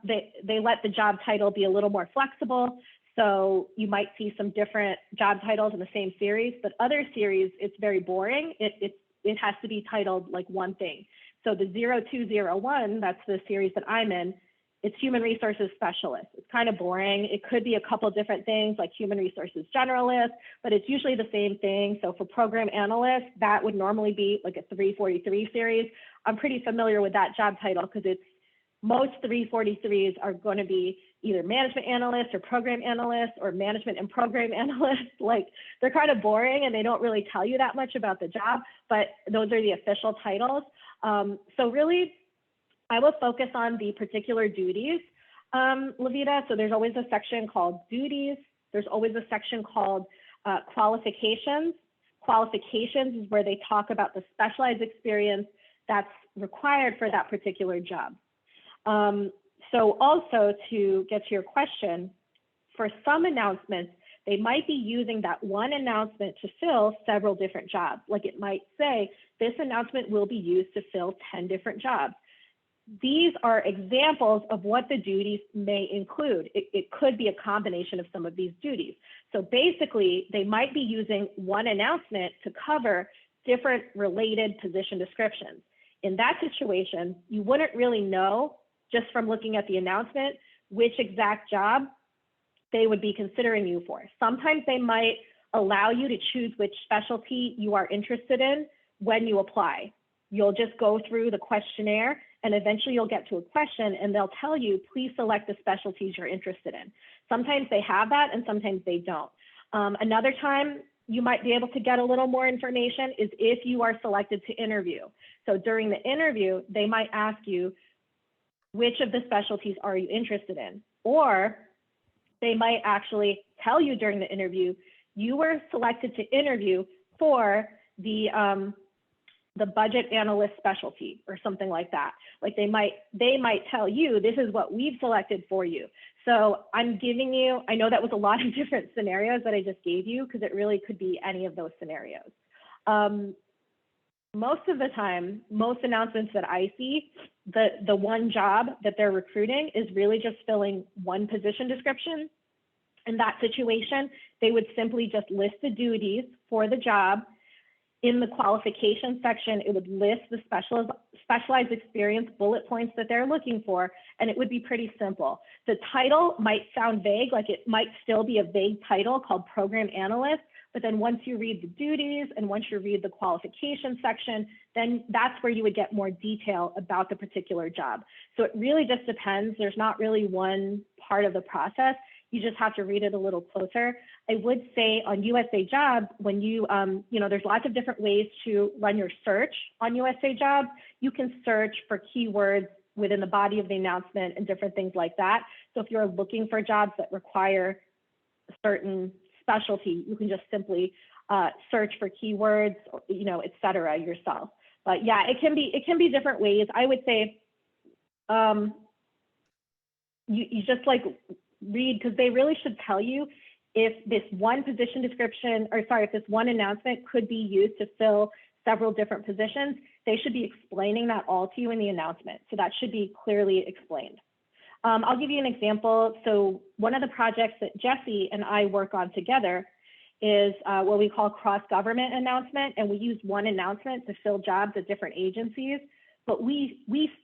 the job title be a little more flexible. So you might see some different job titles in the same series, but other series, it's very boring. It has to be titled like one thing. So the 0201, that's the series that I'm in, it's Human Resources Specialist. It's kind of boring. It could be a couple different things like Human Resources Generalist, but it's usually the same thing. So for Program Analyst, that would normally be like a 343 series. I'm pretty familiar with that job title because it's most 343s are going to be either management analyst or program analyst or management and program analyst. Like they're kind of boring and they don't really tell you that much about the job, but those are the official titles. So really, I will focus on the particular duties, Lavita. So there's always a section called duties. There's always a section called qualifications. Qualifications is where they talk about the specialized experience that's required for that particular job. So also to get to your question, for some announcements, they might be using that one announcement to fill several different jobs. Like it might say, this announcement will be used to fill 10 different jobs. These are examples of what the duties may include. It could be a combination of some of these duties. So basically, they might be using one announcement to cover different related position descriptions. In that situation, you wouldn't really know just from looking at the announcement which exact job they would be considering you for. Sometimes they might allow you to choose which specialty you are interested in when you apply. You'll just go through the questionnaire and eventually you'll get to a question and they'll tell you, please select the specialties you're interested in. Sometimes they have that and sometimes they don't. Another time you might be able to get a little more information is if you are selected to interview. So during the interview, they might ask you, which of the specialties are you interested in? Or they might actually tell you during the interview, you were selected to interview for the budget analyst specialty or something like that. Like they might tell you, this is what we've selected for you. So I'm giving you, I know that was a lot of different scenarios that I just gave you because it really could be any of those scenarios. Most of the time, most announcements that I see, the one job that they're recruiting is really just filling one position description. In that situation, they would simply just list the duties for the job. In the qualification section, it would list the specialized experience bullet points that they're looking for, and it would be pretty simple. The title might sound vague, like it might still be a vague title called program analyst, but then once you read the duties and once you read the qualification section, then that's where you would get more detail about the particular job. So it really just depends. There's not really one part of the process. You just have to read it a little closer. I would say on USA Jobs, when you there's lots of different ways to run your search on USA Jobs. You can search for keywords within the body of the announcement and different things like that. So if you're looking for jobs that require a certain specialty, you can just simply search for keywords, et cetera, yourself. But yeah, it can be different ways. I would say you just like read, because they really should tell you if this one position description, or sorry, if this one announcement could be used to fill several different positions, they should be explaining that all to you in the announcement. So that should be clearly explained. I'll give you an example. So one of the projects that Jesse and I work on together is what we call cross-government announcement, and we use one announcement to fill jobs at different agencies, but we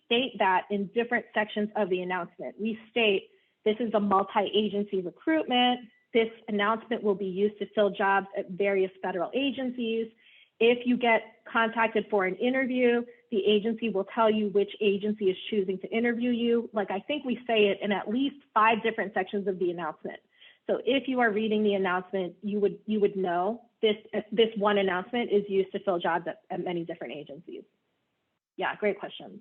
state that in different sections of the announcement. We state this is a multi-agency recruitment. This announcement will be used to fill jobs at various federal agencies. If you get contacted for an interview, the agency will tell you which agency is choosing to interview you. Like, I think we say it in at least 5 different sections of the announcement. So if you are reading the announcement, you would know this one announcement is used to fill jobs at many different agencies. Yeah, great questions.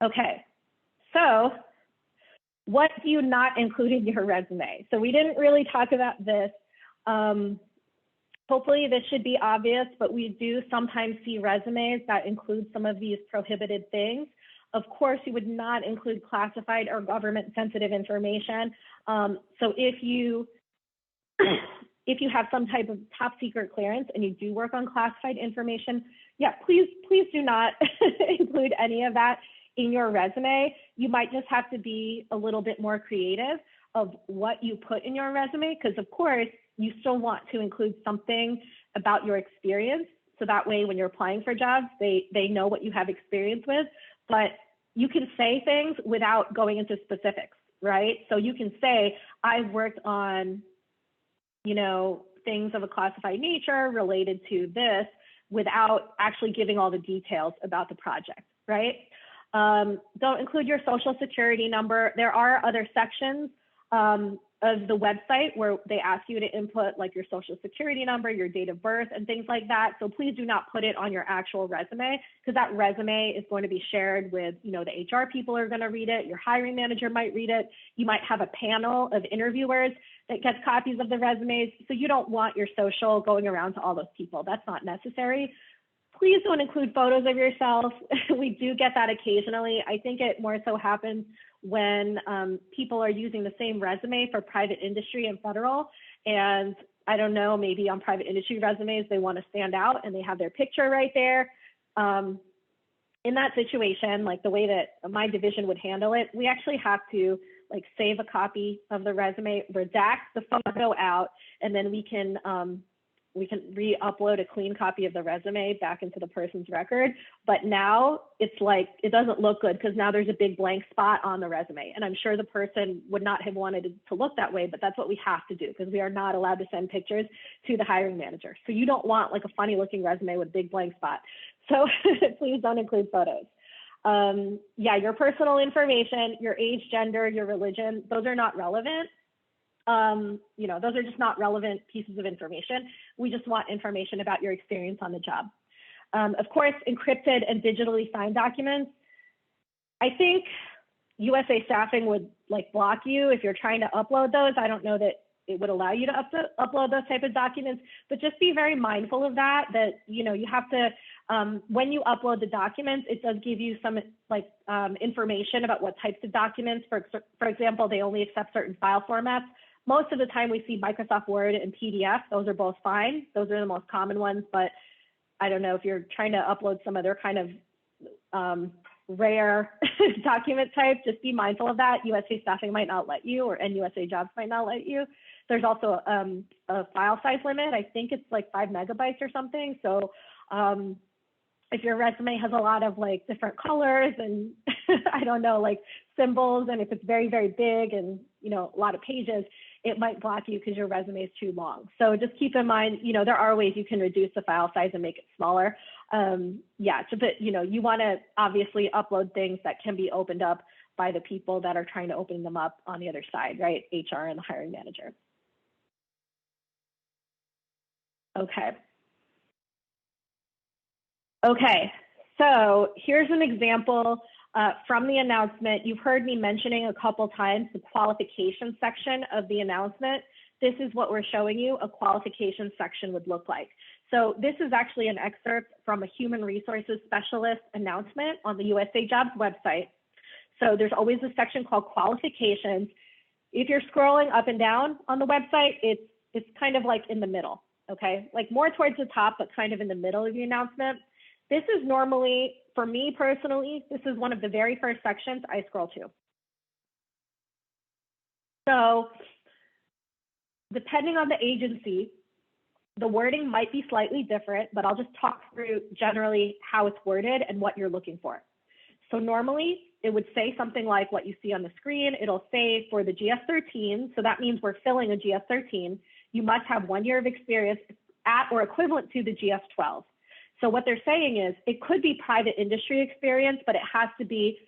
Okay, so what do you not include in your resume? So we didn't really talk about this. Hopefully this should be obvious, but we do sometimes see resumes that include some of these prohibited things. Of course, you would not include classified or government sensitive information. So if you have some type of top secret clearance and you do work on classified information, yeah, please do not include any of that in your resume. You might just have to be a little bit more creative of what you put in your resume, because of course, you still want to include something about your experience. So that way, when you're applying for jobs, they know what you have experience with, but you can say things without going into specifics, right? So you can say, I've worked on, you know, things of a classified nature related to this without actually giving all the details about the project, right? Don't include your social security number. There are other sections of the website where they ask you to input like your social security number, your date of birth, and things like that. So please do not put it on your actual resume, because that resume is going to be shared with, you know, the HR people are going to read it. Your hiring manager might read it. You might have a panel of interviewers that gets copies of the resumes. So you don't want your social going around to all those people. That's not necessary. Please don't include photos of yourself. We do get that occasionally. I think it more so happens when people are using the same resume for private industry and federal. And I don't know, maybe on private industry resumes, they want to stand out and they have their picture right there. In that situation, like the way that my division would handle it, we actually have to like save a copy of the resume, redact the photo out, and then we can re-upload a clean copy of the resume back into the person's record. But now it's like, it doesn't look good because now there's a big blank spot on the resume. And I'm sure the person would not have wanted it to look that way, but that's what we have to do because we are not allowed to send pictures to the hiring manager. So you don't want like a funny looking resume with big blank spot. So please don't include photos. Yeah, your personal information, your age, gender, your religion, those are not relevant. You know, those are just not relevant pieces of information. We just want information about your experience on the job. Of course, encrypted and digitally signed documents. I think USA Staffing would like block you if you're trying to upload those. I don't know that it would allow you to upload those type of documents, but just be very mindful of that, you know, you have to, when you upload the documents, it does give you some like information about what types of documents. For example, they only accept certain file formats. Most of the time we see Microsoft Word and PDF. Those are both fine. Those are the most common ones, but I don't know if you're trying to upload some other kind of rare document type, just be mindful of that. USA Staffing might not let you, and USA Jobs might not let you. There's also a file size limit. I think it's like 5 megabytes or something. So if your resume has a lot of like different colors and I don't know, like symbols, and if it's very, very big and, you know, a lot of pages, it might block you because your resume is too long. So just keep in mind, you know, there are ways you can reduce the file size and make it smaller. Yeah, but you know, you want to obviously upload things that can be opened up by the people that are trying to open them up on the other side, right? HR and the hiring manager. Okay. Okay, so here's an example from the announcement. You've heard me mentioning a couple times the qualification section of the announcement. This is what we're showing you a qualification section would look like. So this is actually an excerpt from a human resources specialist announcement on the USA Jobs website. So there's always a section called qualifications. If you're scrolling up and down on the website, it's kind of like in the middle, okay? Like more towards the top, but kind of in the middle of the announcement. This is normally, for me personally, this is one of the very first sections I scroll to. So depending on the agency, the wording might be slightly different, but I'll just talk through generally how it's worded and what you're looking for. So normally it would say something like what you see on the screen. It'll say for the GS-13, so that means we're filling a GS-13, you must have 1 year of experience at or equivalent to the GS-12. So what they're saying is it could be private industry experience, but it has to be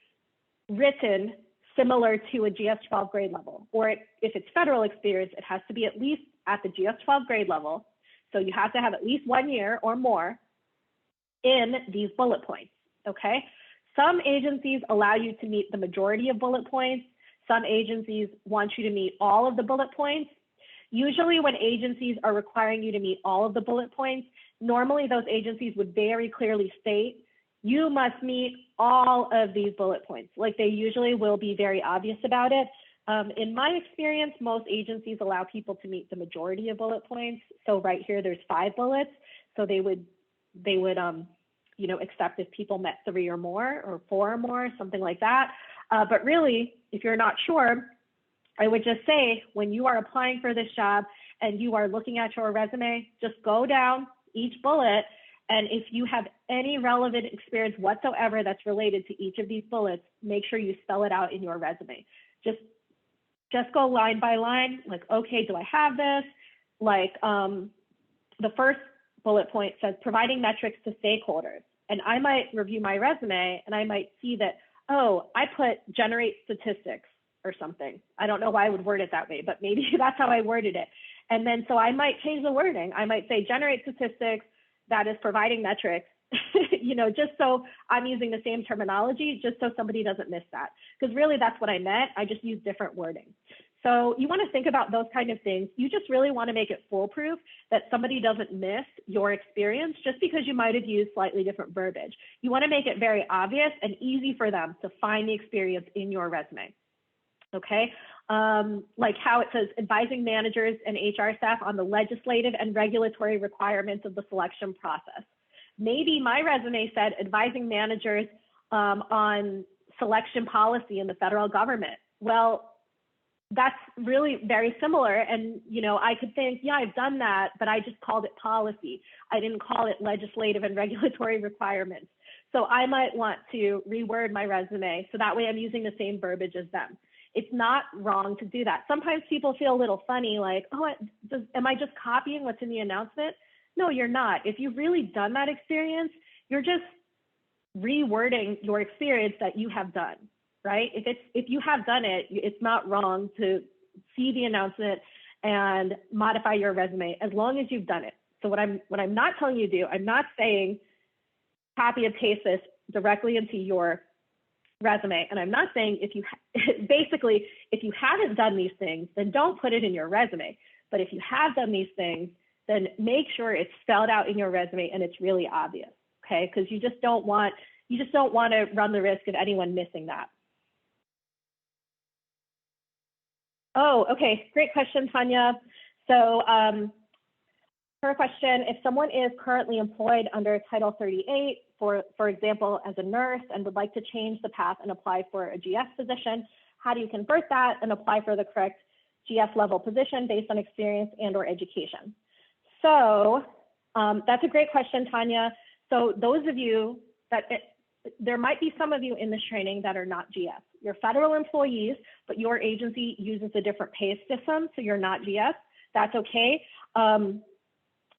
written similar to a GS-12 grade level. Or if it's federal experience, it has to be at least at the GS-12 grade level. So you have to have at least 1 year or more in these bullet points, okay? Some agencies allow you to meet the majority of bullet points. Some agencies want you to meet all of the bullet points. Usually when agencies are requiring you to meet all of the bullet points, normally those agencies would very clearly state, you must meet all of these bullet points. Like they usually will be very obvious about it. In my experience, most agencies allow people to meet the majority of bullet points. So right here, there's 5 bullets. So they would you know, accept if people met 3 or more or 4 or more, something like that. But really, if you're not sure, I would just say when you are applying for this job and you are looking at your resume, just go down each bullet. And if you have any relevant experience whatsoever that's related to each of these bullets, make sure you spell it out in your resume. Just go line by line, like, okay, do I have this? Like the first bullet point says providing metrics to stakeholders. And I might review my resume and I might see that, oh, I put generate statistics or something. I don't know why I would word it that way, but maybe that's how I worded it. And then so I might change the wording. I might say generate statistics, that is providing metrics, you know, just so I'm using the same terminology, just so somebody doesn't miss that. Because really that's what I meant. I just used different wording. So you want to think about those kind of things. You just really want to make it foolproof that somebody doesn't miss your experience just because you might have used slightly different verbiage. You want to make it very obvious and easy for them to find the experience in your resume. Okay, like how it says advising managers and HR staff on the legislative and regulatory requirements of the selection process. Maybe my resume said advising managers on selection policy in the federal government. Well, that's really very similar. And, you know, I could think, yeah, I've done that, but I just called it policy. I didn't call it legislative and regulatory requirements. So I might want to reword my resume so that way I'm using the same verbiage as them. It's not wrong to do that. Sometimes people feel a little funny, like, oh, am I just copying what's in the announcement? No, you're not. If you've really done that experience, you're just rewording your experience that you have done, right? If you have done it, it's not wrong to see the announcement and modify your resume as long as you've done it. So what I'm not telling you to do, I'm not saying copy and paste this directly into your resume. And I'm not saying basically, if you haven't done these things, then don't put it in your resume. But if you have done these things, then make sure it's spelled out in your resume and it's really obvious, okay? Because you just don't want to run the risk of anyone missing that. Oh, okay, great question, Tanya. So her question, if someone is currently employed under Title 38, for example, as a nurse and would like to change the path and apply for a GS position, how do you convert that and apply for the correct GS level position based on experience and or education? So that's a great question, Tanya. So those of you there might be some of you in this training that are not GS. You're federal employees, but your agency uses a different pay system, so you're not GS. That's okay.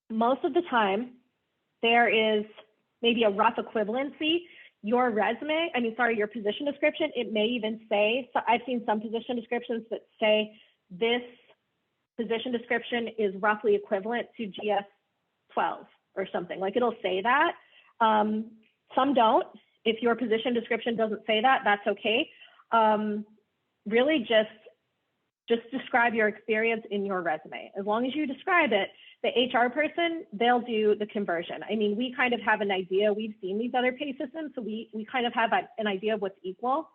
Most of the time, there is maybe a rough equivalency. Your resume, your position description, it may even say, so I've seen some position descriptions that say this position description is roughly equivalent to GS 12 or something, like it'll say that. Some don't. If your position description doesn't say that, that's okay. Really just describe your experience in your resume. As long as you describe it, the HR person, they'll do the conversion. I mean, we kind of have an idea. We've seen these other pay systems, so we kind of have an idea of what's equal.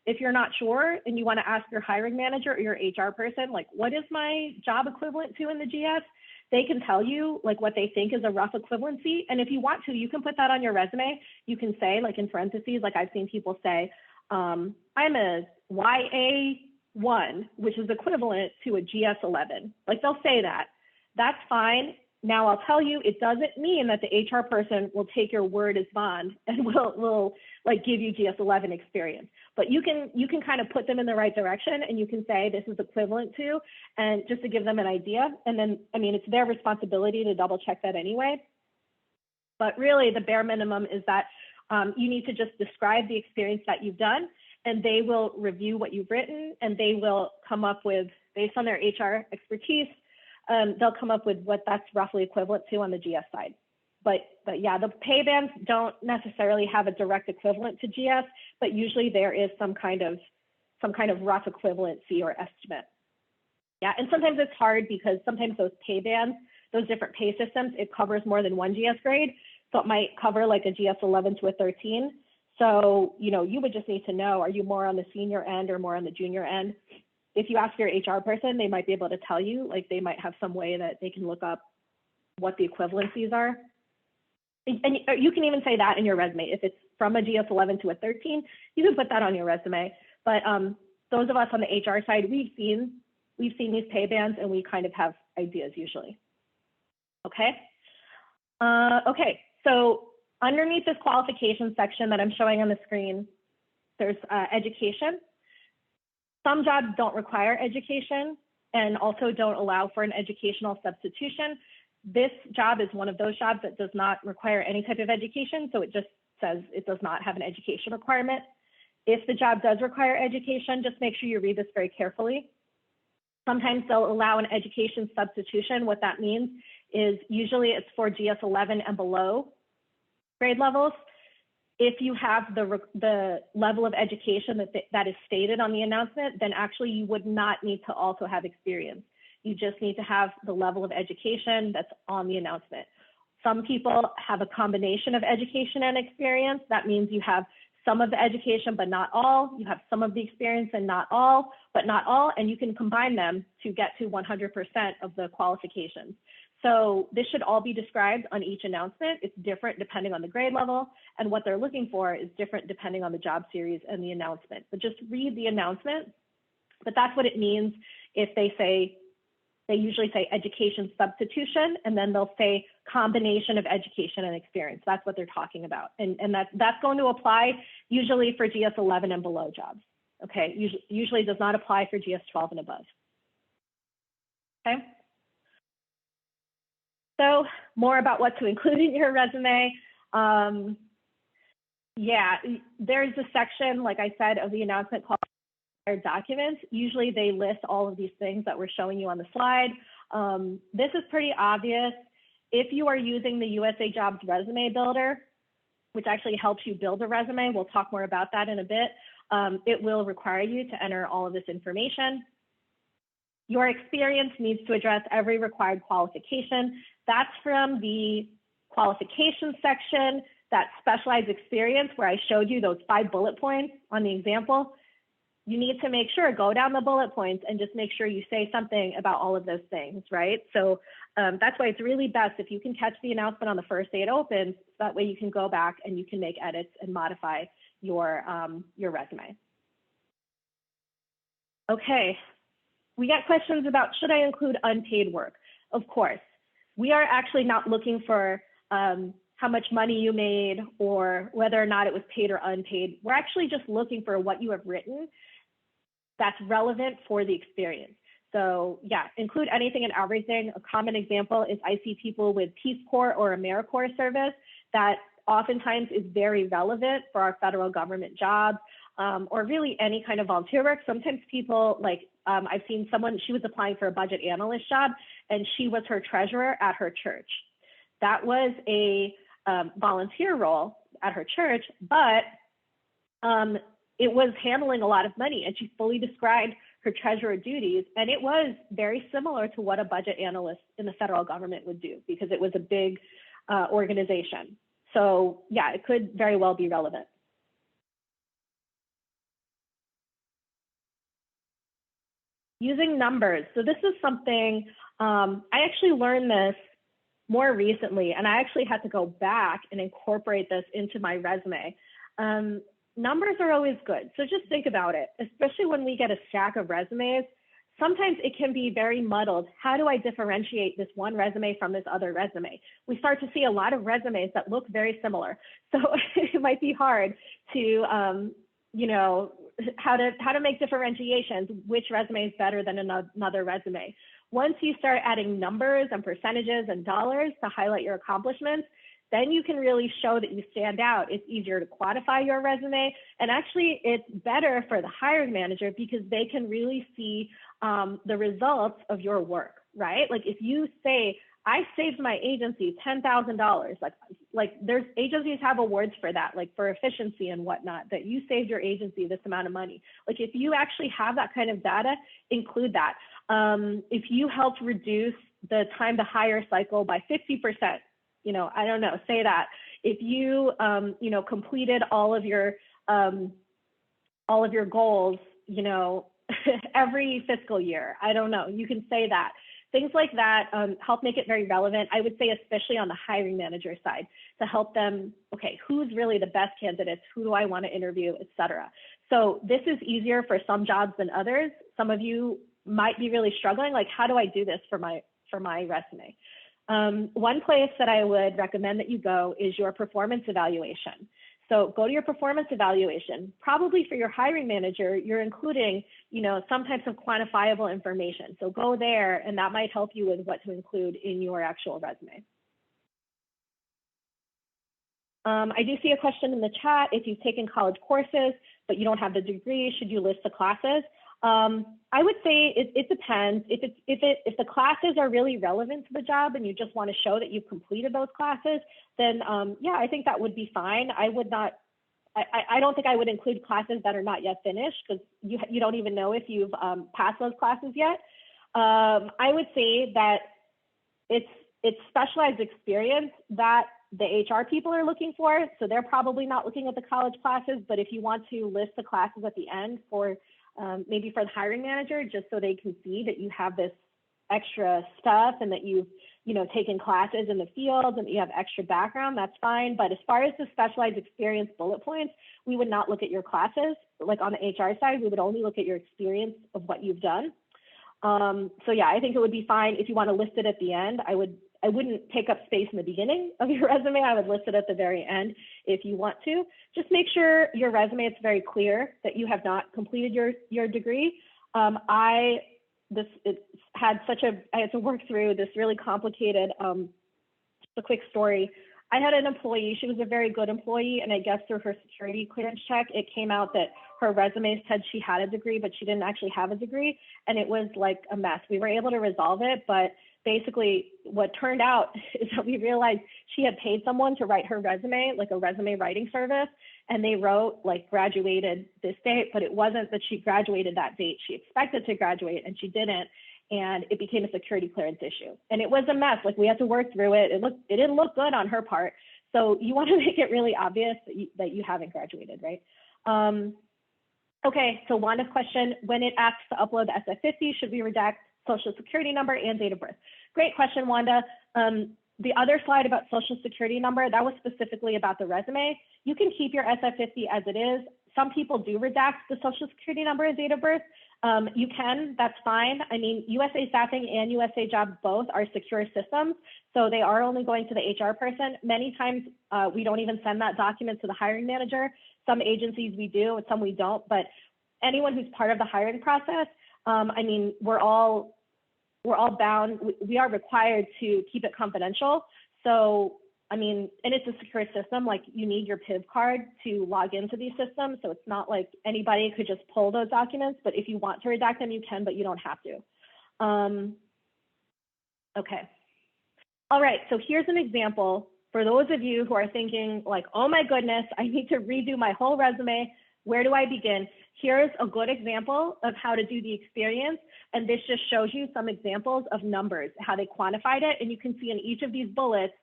if you're not sure and you want to ask your hiring manager or your HR person, like, what is my job equivalent to in the GS? They can tell you like what they think is a rough equivalency. And if you want to, you can put that on your resume. You can say like in parentheses, like I've seen people say, I'm a YA1, which is equivalent to a GS11. Like they'll say that. That's fine. Now I'll tell you, it doesn't mean that the HR person will take your word as bond and will like give you GS11 experience. But you can kind of put them in the right direction, and you can say this is equivalent to, and just to give them an idea. And then, I mean, it's their responsibility to double check that anyway. But really the bare minimum is that you need to just describe the experience that you've done, and they will review what you've written, and they will come up with, based on their HR expertise, they'll come up with what that's roughly equivalent to on the GS side. But yeah, the pay bands don't necessarily have a direct equivalent to GS, but usually there is some kind of rough equivalency or estimate. Yeah, and sometimes it's hard because sometimes those pay bands, those different pay systems, it covers more than one GS grade. So it might cover like a GS 11 to a 13. So, you know, you would just need to know, are you more on the senior end or more on the junior end? If you ask your HR person, they might be able to tell you, like they might have some way that they can look up what the equivalencies are. And you can even say that in your resume. If it's from a GS 11 to a 13, you can put that on your resume. But those of us on the HR side, we've seen these pay bands, and we kind of have ideas usually. Okay. Okay, so underneath this qualification section that I'm showing on the screen, there's education. Some jobs don't require education and also don't allow for an educational substitution. This job is one of those jobs that does not require any type of education, so it just says it does not have an education requirement. If the job does require education, just make sure you read this very carefully. Sometimes they'll allow an education substitution. What that means is usually it's for GS 11 and below grade levels. If you have the level of education that is stated on the announcement, then actually you would not need to also have experience. You just need to have the level of education that's on the announcement. Some people have a combination of education and experience. That means you have some of the education, but not all. You have some of the experience and not all, but not all. And you can combine them to get to 100% of the qualifications. So this should all be described on each announcement. It's different depending on the grade level, and what they're looking for is different depending on the job series and the announcement. But just read the announcement. But that's what it means if they usually say education substitution, and then they'll say combination of education and experience. That's what they're talking about. And that's going to apply usually for GS 11 and below jobs. Okay, usually does not apply for GS 12 and above. Okay. So more about what to include in your resume. Yeah, there's a section, like I said, of the announcement called documents. Usually they list all of these things that we're showing you on the slide. This is pretty obvious. If you are using the USA Jobs Resume Builder, which actually helps you build a resume, we'll talk more about that in a bit, it will require you to enter all of this information. Your experience needs to address every required qualification. That's from the qualifications section, that specialized experience where I showed you those 5 bullet points on the example. You need to make sure, go down the bullet points and just make sure you say something about all of those things, right? So that's why it's really best if you can catch the announcement on the first day it opens. That way you can go back and you can make edits and modify your resume. Okay, we got questions about, should I include unpaid work? Of course. We are actually not looking for how much money you made or whether or not it was paid or unpaid. We're actually just looking for what you have written that's relevant for the experience. So yeah, include anything and everything. A common example is I see people with Peace Corps or AmeriCorps service that oftentimes is very relevant for our federal government jobs or really any kind of volunteer work. Sometimes people like, I've seen someone, she was applying for a budget analyst job and she was her treasurer at her church. That was a volunteer role at her church, but it was handling a lot of money, and she fully described her treasurer duties, and it was very similar to what a budget analyst in the federal government would do because it was a big organization. So yeah, it could very well be relevant. using numbers. So this is something, I actually learned this more recently, and I actually had to go back and incorporate this into my resume. Numbers are always good. So just think about it, especially when we get a stack of resumes. Sometimes it can be very muddled. How do I differentiate this one resume from this other resume? We start to see a lot of resumes that look very similar. So it might be hard to, you know, how to make differentiations, which resume is better than another resume. Once you start adding numbers and percentages and dollars to highlight your accomplishments, then you can really show that you stand out. It's easier to quantify your resume. And actually, it's better for the hiring manager because they can really see the results of your work, right? Like if you say, I saved my agency $10,000, like there's agencies have awards for that, like for efficiency and whatnot, that you saved your agency this amount of money. Like if you actually have that kind of data, include that. If you helped reduce the time to hire cycle by 50%, you know, I don't know, say that. If you, you know, completed all of your goals, you know, every fiscal year, I don't know, you can say that. Things like that help make it very relevant. I would say, especially on the hiring manager side, to help them, okay, who's really the best candidates? Who do I want to interview, et cetera. So this is easier for some jobs than others. Some of you might be really struggling, like, how do I do this for my resume? One place that I would recommend that you go is your performance evaluation. So go to your performance evaluation. Probably for your hiring manager, you're including, you know, some types of quantifiable information. So go there, and that might help you with what to include in your actual resume. I do see a question in the chat. If you've taken college courses, but you don't have the degree, should you list the classes? I would say it depends. If the classes are really relevant to the job and you just want to show that you've completed those classes, then yeah, I think that would be fine. I don't think I would include classes that are not yet finished because you don't even know if you've passed those classes yet. I would say that it's specialized experience that the HR people are looking for. So they're probably not looking at the college classes, but if you want to list the classes at the end for maybe for the hiring manager, just so they can see that you have this extra stuff and that you've, you know, taken classes in the field and that you have extra background, that's fine. But as far as the specialized experience bullet points, we would not look at your classes. Like on the HR side, we would only look at your experience of what you've done. So yeah, I think it would be fine if you want to list it at the end. I wouldn't take up space in the beginning of your resume. I would list it at the very end if you want to. Just make sure your resume is very clear that you have not completed your degree. I had to work through this really complicated, just a quick story. I had an employee, she was a very good employee, and I guess through her security clearance check, it came out that her resume said she had a degree, but she didn't actually have a degree, and it was like a mess. We were able to resolve it, but basically what turned out is that we realized she had paid someone to write her resume, like a resume writing service, and they wrote like graduated this date, but it wasn't that she graduated that date. She expected to graduate and she didn't, and it became a security clearance issue. And it was a mess, like we had to work through it. It didn't look good on her part. So you want to make it really obvious that you haven't graduated, right? Okay, so Wanda's question, when it asks to upload the SF50, should we redact social security number and date of birth? Great question, Wanda. The other slide about social security number, that was specifically about the resume. You can keep your SF50 as it is. Some people do redact the social security number and date of birth. You can, that's fine. I mean, USA Staffing and USA Jobs both are secure systems, so they are only going to the HR person. Many times we don't even send that document to the hiring manager. Some agencies we do and some we don't, but anyone who's part of the hiring process, I mean, we're all bound, we are required to keep it confidential. So, I mean, and it's a secure system, like you need your PIV card to log into these systems. So it's not like anybody could just pull those documents, but if you want to redact them, you can, but you don't have to. Okay. All right, so here's an example for those of you who are thinking like, oh my goodness, I need to redo my whole resume. Where do I begin? Here's a good example of how to do the experience. And this just shows you some examples of numbers, how they quantified it. And you can see in each of these bullets,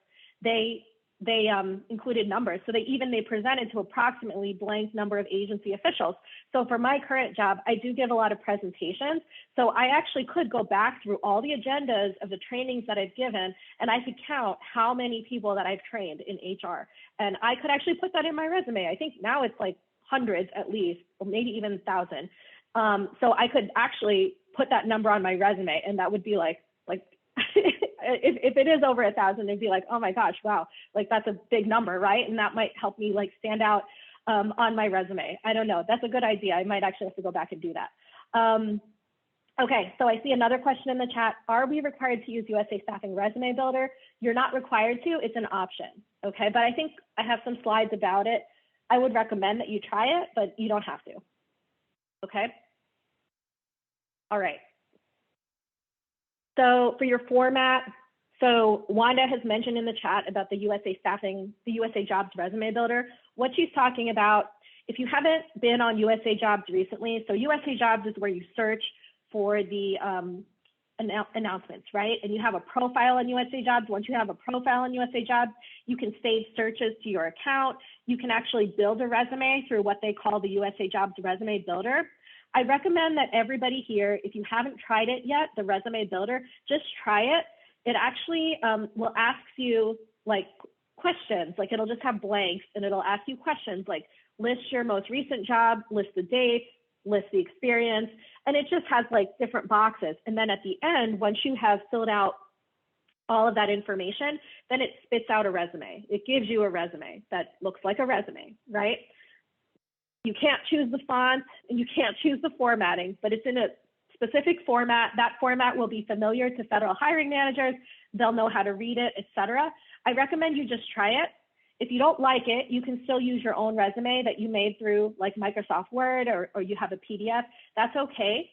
they they included numbers. So they presented to approximately blank number of agency officials. So for my current job, I do give a lot of presentations. So I actually could go back through all the agendas of the trainings that I've given, and I could count how many people that I've trained in HR. And I could actually put that in my resume. I think now it's like hundreds at least, or maybe even 1,000. So I could actually put that number on my resume, and that would be like if it is over 1,000, it'd be like, oh my gosh, wow, like that's a big number, right? And that might help me like stand out on my resume. I don't know. That's a good idea. I might actually have to go back and do that. Okay, so I see another question in the chat. Are we required to use USA Staffing Resume Builder? You're not required to. It's an option. Okay, but I think I have some slides about it. I would recommend that you try it, but you don't have to. Okay. All right. So for your format, so Wanda has mentioned in the chat about the USA Jobs Resume Builder. What she's talking about, if you haven't been on USA Jobs recently, so USA Jobs is where you search for the announcements, right? And you have a profile on USA Jobs. Once you have a profile on USA Jobs, you can save searches to your account. You can actually build a resume through what they call the USA Jobs Resume Builder. I recommend that everybody here, if you haven't tried it yet, the Resume Builder, just try it. It actually will ask you like questions, like it'll just have blanks and it'll ask you questions like list your most recent job, list the dates, list the experience, and it just has like different boxes. And then at the end, once you have filled out all of that information, then it spits out a resume. It gives you a resume that looks like a resume, right? You can't choose the font and you can't choose the formatting, but it's in a specific format. That format will be familiar to federal hiring managers. They'll know how to read it, etc. I recommend you just try it. If you don't like it, you can still use your own resume that you made through like Microsoft Word or you have a PDF. That's okay.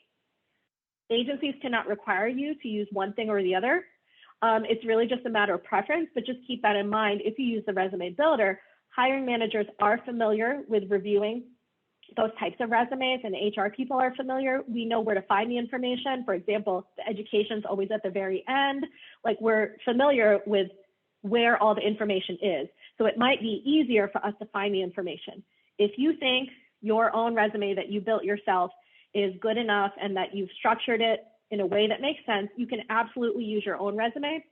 Agencies cannot require you to use one thing or the other. It's really just a matter of preference, but just keep that in mind. If you use the Resume Builder, hiring managers are familiar with reviewing those types of resumes, and HR people are familiar. We know where to find the information. For example, the education's always at the very end. Like we're familiar with where all the information is. So it might be easier for us to find the information. If you think your own resume that you built yourself is good enough and that you've structured it in a way that makes sense, you can absolutely use your own resume.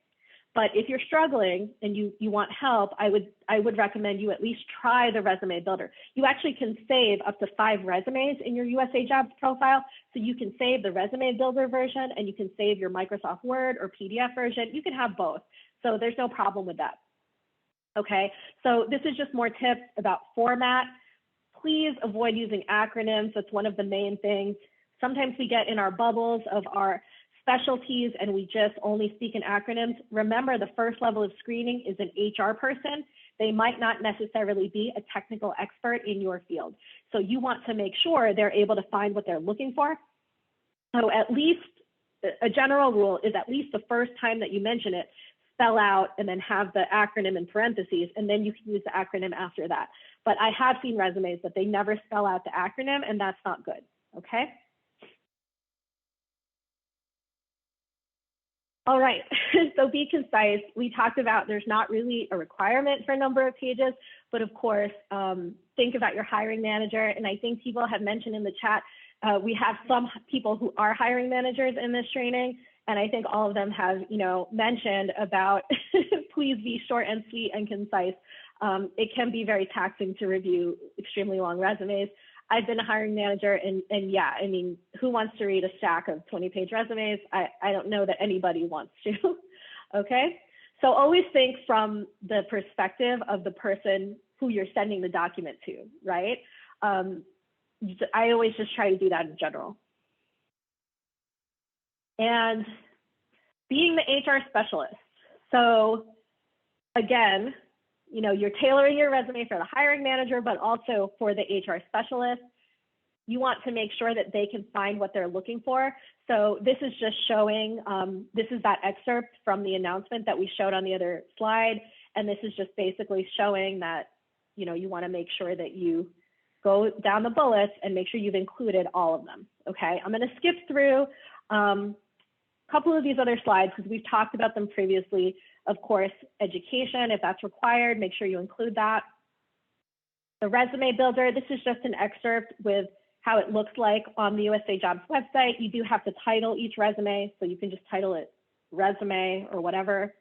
But if you're struggling and you want help, I would recommend you at least try the Resume Builder. You actually can save up to 5 resumes in your USA Jobs profile. So you can save the Resume Builder version and you can save your Microsoft Word or PDF version. You can have both. So there's no problem with that. Okay, so this is just more tips about format. Please avoid using acronyms. That's one of the main things. Sometimes we get in our bubbles of our specialties and we just only speak in acronyms. Remember, the first level of screening is an HR person. They might not necessarily be a technical expert in your field. So you want to make sure they're able to find what they're looking for. So at least a general rule is at least the first time that you mention it, spell out and then have the acronym in parentheses, and then you can use the acronym after that. But I have seen resumes that they never spell out the acronym, and that's not good, okay? All right, so be concise. We talked about there's not really a requirement for a number of pages, but of course, think about your hiring manager. And I think people have mentioned in the chat, we have some people who are hiring managers in this training. And I think all of them have, mentioned about please be short and sweet and concise. It can be very taxing to review extremely long resumes. I've been a hiring manager and yeah, I mean, who wants to read a stack of 20-page resumes? I don't know that anybody wants to, okay? So always think from the perspective of the person who you're sending the document to, right? I always just try to do that in general. And being the HR specialist. So again, you're tailoring your resume for the hiring manager, but also for the HR specialist. You want to make sure that they can find what they're looking for. So this is just showing, this is that excerpt from the announcement that we showed on the other slide. And this is just basically showing that, you want to make sure that you go down the bullets and make sure you've included all of them. Okay, I'm going to skip through a couple of these other slides because we've talked about them previously. Of course, education, if that's required, make sure you include that. The resume builder, this is just an excerpt with how it looks like on the USA Jobs website. You do have to title each resume, so you can just title it resume or whatever.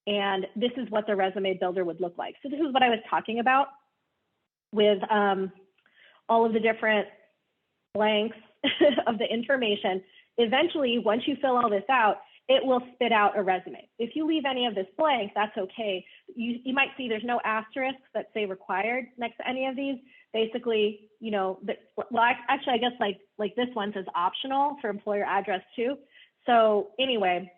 And this is what the resume builder would look like. So this is what I was talking about with all of the different blanks of the information. Eventually, once you fill all this out, it will spit out a resume. If you leave any of this blank, that's okay. You might see there's no asterisks that say required next to any of these. Basically, you know, well, actually, I guess like this one says optional for employer address too. So anyway,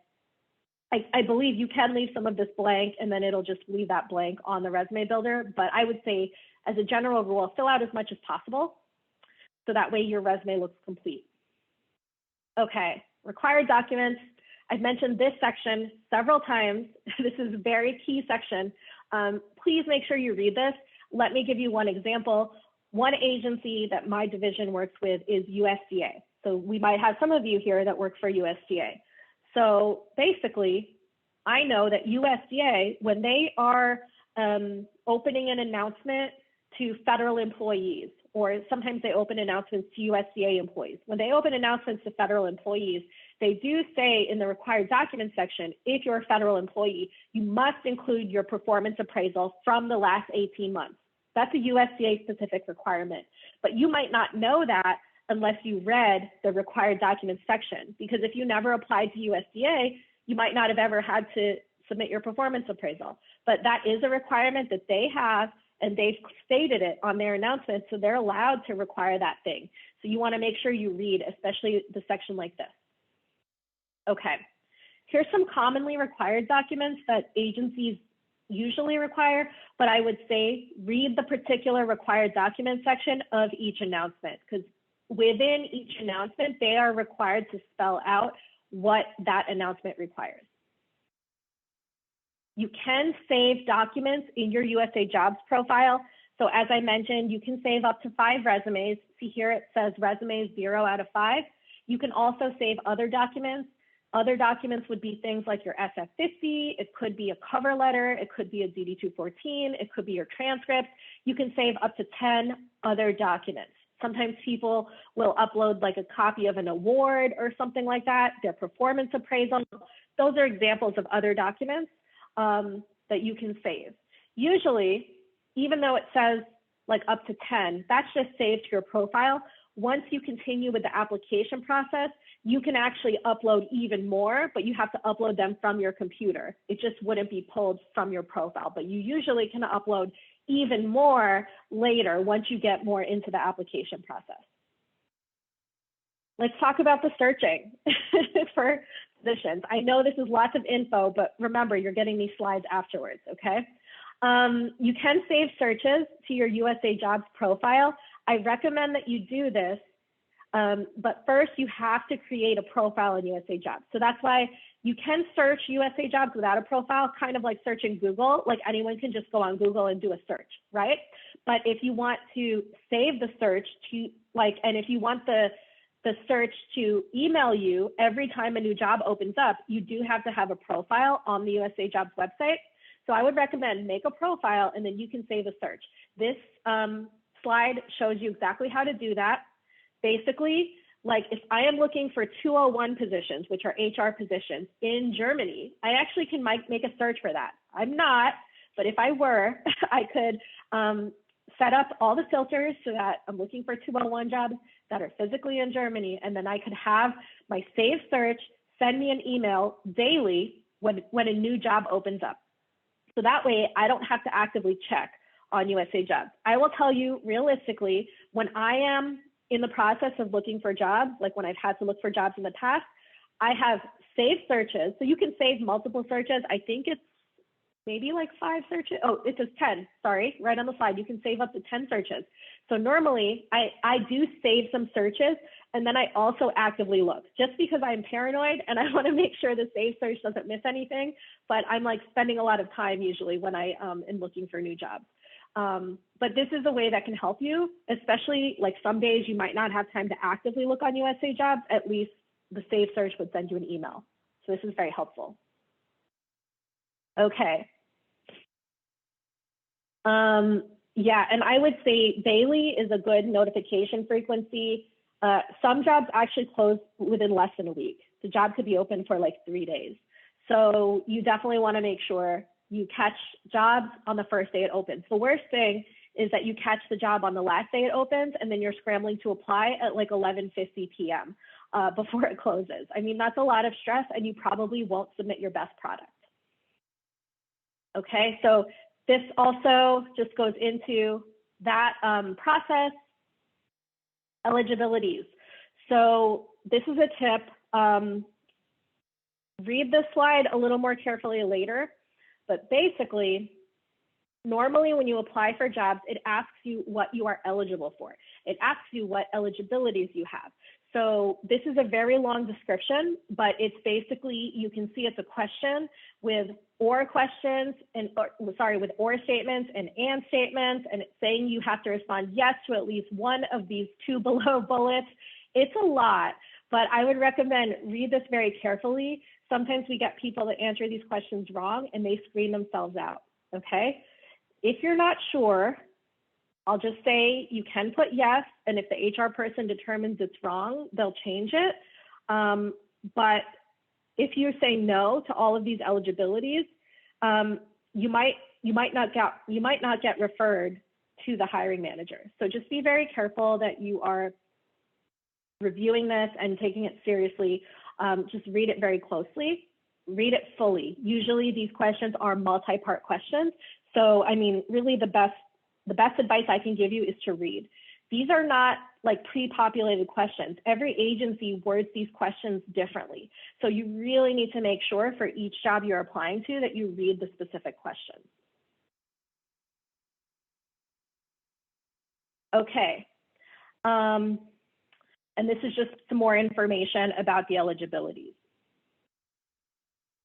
I believe you can leave some of this blank and then it'll just leave that blank on the resume builder. But I would say as a general rule, fill out as much as possible. So that way your resume looks complete. Okay, required documents. I've mentioned this section several times. This is a very key section. Please make sure you read this. Let me give you one example. One agency that my division works with is USDA. So we might have some of you here that work for USDA. So basically, I know that USDA, when they are opening an announcement to federal employees, or sometimes they open announcements to USDA employees. When they open announcements to federal employees, they do say in the required documents section, if you're a federal employee, you must include your performance appraisal from the last 18 months. That's a USDA specific requirement, but you might not know that unless you read the required documents section, because if you never applied to USDA, you might not have ever had to submit your performance appraisal. But that is a requirement that they have, and they've stated it on their announcement, so they're allowed to require that thing. So you want to make sure you read, especially the section like this. Okay, here's some commonly required documents that agencies usually require, but I would say read the particular required document section of each announcement, because within each announcement, they are required to spell out what that announcement requires. You can save documents in your USA Jobs profile. So as I mentioned, you can save up to 5 resumes. See here, it says resumes 0 out of 5. You can also save other documents. Other documents would be things like your SF-50. It could be a cover letter. It could be a DD-214. It could be your transcript. You can save up to 10 other documents. Sometimes people will upload like a copy of an award or something like that, their performance appraisal. Those are examples of other documents that you can save. Usually, even though it says like up to 10, that's just saved to your profile. Once you continue with the application process, you can actually upload even more, but you have to upload them from your computer. It just wouldn't be pulled from your profile, but you usually can upload even more later once you get more into the application process. Let's talk about the searching for positions. I know this is lots of info, but remember, you're getting these slides afterwards, okay? You can save searches to your USA Jobs profile. I recommend that you do this, but first you have to create a profile in USA Jobs. So that's why you can search USA Jobs without a profile, kind of like searching Google. Like anyone can just go on Google and do a search, right? But if you want to save the search to and if you want the search to email you every time a new job opens up, you do have to have a profile on the USA Jobs website. So I would recommend make a profile and then you can save a search. This slide shows you exactly how to do that. Basically, like if I am looking for 201 positions, which are HR positions in Germany, I actually can make a search for that. I'm not, but if I were, I could set up all the filters so that I'm looking for 201 jobs that are physically in Germany, and then I could have my saved search send me an email daily when a new job opens up. So that way I don't have to actively check on USA Jobs. I will tell you realistically, when I am in the process of looking for jobs, like when I've had to look for jobs in the past, I have saved searches. So you can save multiple searches. I think it's maybe like 5 searches. Oh, it says 10, sorry, right on the slide. You can save up to 10 searches. So normally I do save some searches and then I also actively look just because I'm paranoid and I want to make sure the save search doesn't miss anything. But I'm like spending a lot of time usually when I am looking for new jobs. But this is a way that can help you, especially like some days you might not have time to actively look on USA Jobs. At least the save search would send you an email. So this is very helpful. Okay. Yeah, and I would say daily is a good notification frequency. Some jobs actually close within less than a week. The job could be open for like 3 days. So you definitely want to make sure you catch jobs on the first day it opens. The worst thing is that you catch the job on the last day it opens and then you're scrambling to apply at like 11:50 p.m. Before it closes. I mean, that's a lot of stress and you probably won't submit your best product. Okay, so this also just goes into that process, eligibilities. So this is a tip. Read this slide a little more carefully later, but basically, normally when you apply for jobs, it asks you what you are eligible for. It asks you what eligibilities you have. So this is a very long description, but it's basically, you can see it's a question with or questions and, with or statements and statements, and it's saying you have to respond yes to at least one of these 2 below bullets. It's a lot, but I would recommend read this very carefully. Sometimes we get people that answer these questions wrong and they screen themselves out, okay? If you're not sure, I'll just say you can put yes, and if the HR person determines it's wrong, they'll change it. But if you say no to all of these eligibilities, you might not get referred to the hiring manager. So just be very careful that you are reviewing this and taking it seriously. Just read it very closely, read it fully. Usually these questions are multi-part questions. So, I mean, really the best advice I can give you is to read. These are not like pre-populated questions. Every agency words these questions differently. So you really need to make sure for each job you're applying to that you read the specific questions. Okay. And this is just some more information about the eligibilities.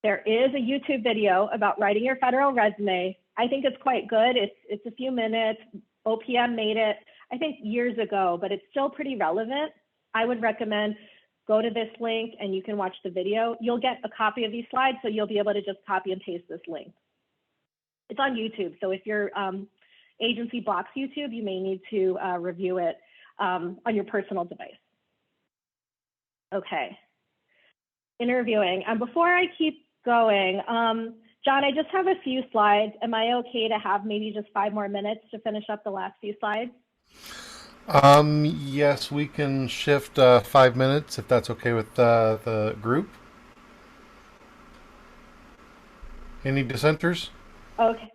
There is a YouTube video about writing your federal resume. I think it's quite good. It's a few minutes. OPM made it, I think, years ago, but it's still pretty relevant. I would recommend go to this link and you can watch the video. You'll get a copy of these slides, so you'll be able to just copy and paste this link. It's on YouTube, so if your agency blocks YouTube, you may need to review it on your personal device. Okay, interviewing. And before I keep going, John, I just have a few slides. Am I okay to have maybe just 5 more minutes to finish up the last few slides? Yes, we can shift 5 minutes if that's okay with the group. Any dissenters? Okay.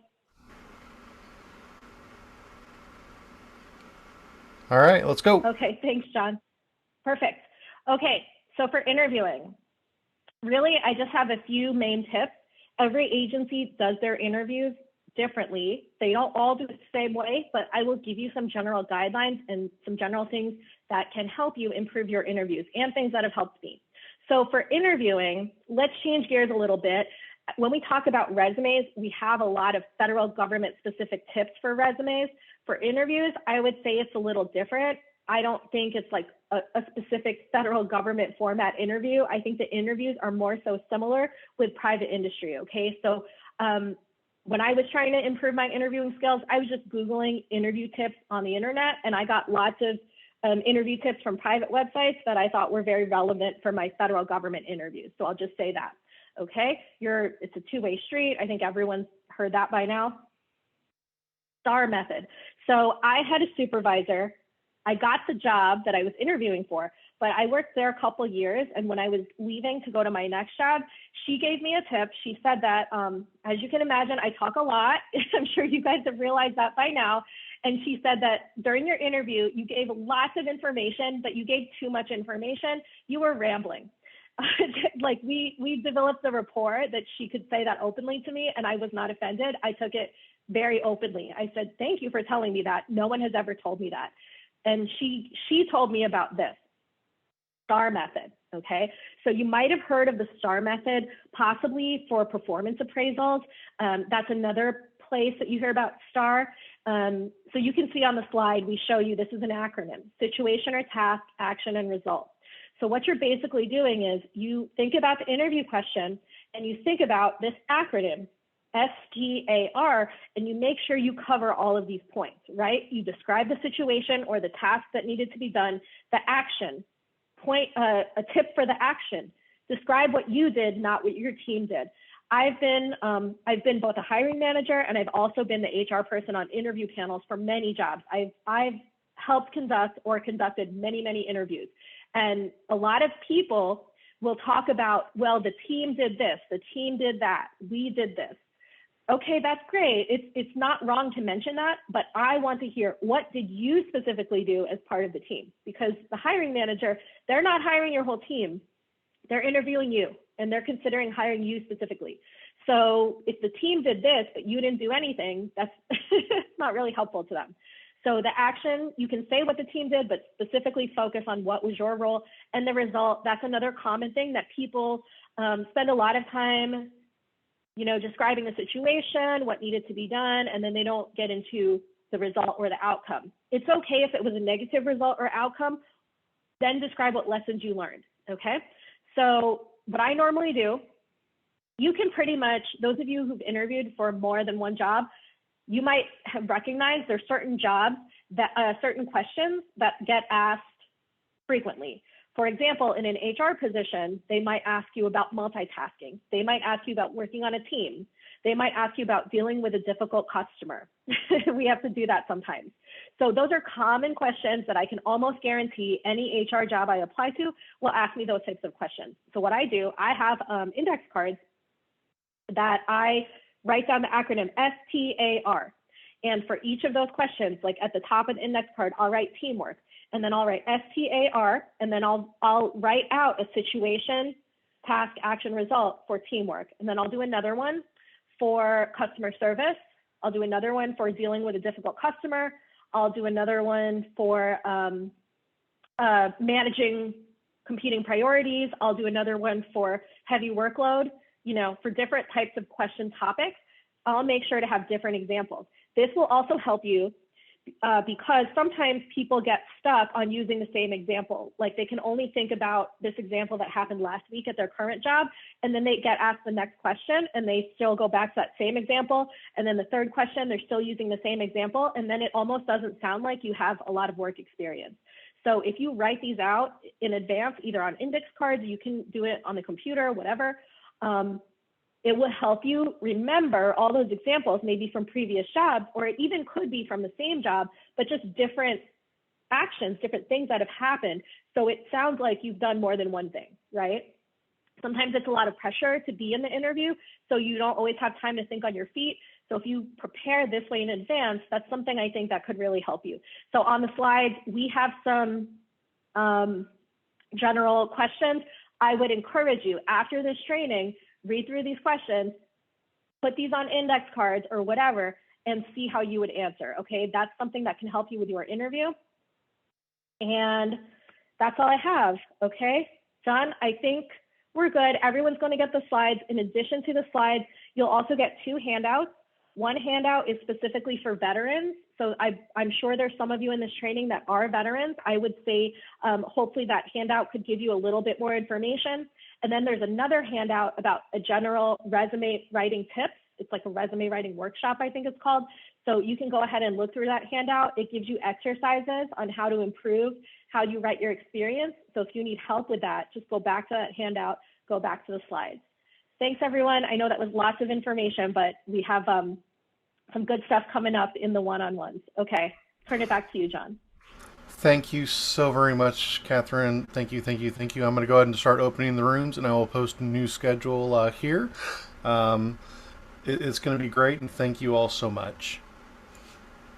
All right, let's go. Okay, thanks, John. Perfect. Okay, so for interviewing, really, I just have a few main tips. Every agency does their interviews differently. They don't all do it the same way, but I will give you some general guidelines and some general things that can help you improve your interviews and things that have helped me. So for interviewing, let's change gears a little bit. When we talk about resumes, we have a lot of federal government specific tips for resumes. For interviews, I would say it's a little different. I don't think it's like a specific federal government format interview. I think the interviews are more so similar with private industry, okay? So when I was trying to improve my interviewing skills, I was just Googling interview tips on the internet, and I got lots of interview tips from private websites that I thought were very relevant for my federal government interviews. So I'll just say that, okay? It's a two-way street. I think everyone's heard that by now. STAR method. So I had a supervisor. I got the job that I was interviewing for, but I worked there a couple years. And when I was leaving to go to my next job, she gave me a tip. She said that, as you can imagine, I talk a lot. I'm sure you guys have realized that by now. And she said that during your interview, you gave lots of information, but you gave too much information. You were rambling. Like we developed the rapport that she could say that openly to me, and I was not offended. I took it very openly. I said, thank you for telling me that. No one has ever told me that. And she told me about this STAR method, okay? So you might have heard of the STAR method, possibly for performance appraisals. That's another place that you hear about STAR. So you can see on the slide, we show you, this is an acronym: situation or task, action, and result. So what you're basically doing is you think about the interview question and you think about this acronym, STAR, and you make sure you cover all of these points, right? You describe the situation or the task that needed to be done, the action, a tip for the action. Describe what you did, not what your team did. I've been both a hiring manager and I've also been the HR person on interview panels for many jobs. I've helped conduct or conducted many, many interviews. And a lot of people will talk about, well, the team did this, the team did that, we did this. Okay, that's great. It's not wrong to mention that, but I want to hear, what did you specifically do as part of the team? Because the hiring manager, they're not hiring your whole team. They're interviewing you and they're considering hiring you specifically. So if the team did this, but you didn't do anything, that's not really helpful to them. So the action, you can say what the team did, but specifically focus on what was your role and the result. That's another common thing that people spend a lot of time, describing the situation, what needed to be done, and then they don't get into the result or the outcome. It's okay if it was a negative result or outcome, then describe what lessons you learned, okay? So what I normally do, you can pretty much, those of you who've interviewed for more than one job, you might have recognized there's certain jobs that, certain questions that get asked frequently. For example, in an HR position, they might ask you about multitasking. They might ask you about working on a team. They might ask you about dealing with a difficult customer. We have to do that sometimes. So those are common questions that I can almost guarantee any HR job I apply to will ask me those types of questions. So what I do, I have index cards that I write down the acronym STAR. And for each of those questions, like at the top of the index card, I'll write teamwork, and then I'll write STAR, and then I'll write out a situation, task, action, result for teamwork. And then I'll do another one for customer service. I'll do another one for dealing with a difficult customer. I'll do another one for managing competing priorities. I'll do another one for heavy workload. For different types of question topics, I'll make sure to have different examples. This will also help you because sometimes people get stuck on using the same example. Like they can only think about this example that happened last week at their current job, and then they get asked the next question and they still go back to that same example. And then the third question, they're still using the same example. And then it almost doesn't sound like you have a lot of work experience. So if you write these out in advance, either on index cards, you can do it on the computer, whatever, it will help you remember all those examples, maybe from previous jobs, or it even could be from the same job, but just different actions, different things that have happened. So it sounds like you've done more than one thing, right? Sometimes it's a lot of pressure to be in the interview, so you don't always have time to think on your feet. So if you prepare this way in advance, that's something I think that could really help you. So on the slides, we have some general questions. I would encourage you, after this training, read through these questions, put these on index cards or whatever, and see how you would answer, okay? That's something that can help you with your interview. And that's all I have, okay? John, I think we're good. Everyone's gonna get the slides. In addition to the slides, you'll also get 2 handouts. One handout is specifically for veterans. So I'm sure there's some of you in this training that are veterans. I would say hopefully that handout could give you a little bit more information. And then there's another handout about a general resume writing tips. It's like a resume writing workshop, I think it's called. So you can go ahead and look through that handout. It gives you exercises on how to improve how you write your experience. So if you need help with that, just go back to that handout, go back to the slides. Thanks, everyone. I know that was lots of information, but we have some good stuff coming up in the one-on-ones. Okay, turn it back to you, John. Thank you so very much, Catherine. Thank you, thank you, thank you. I'm going to go ahead and start opening the rooms, and I will post a new schedule here. It's going to be great, and thank you all so much.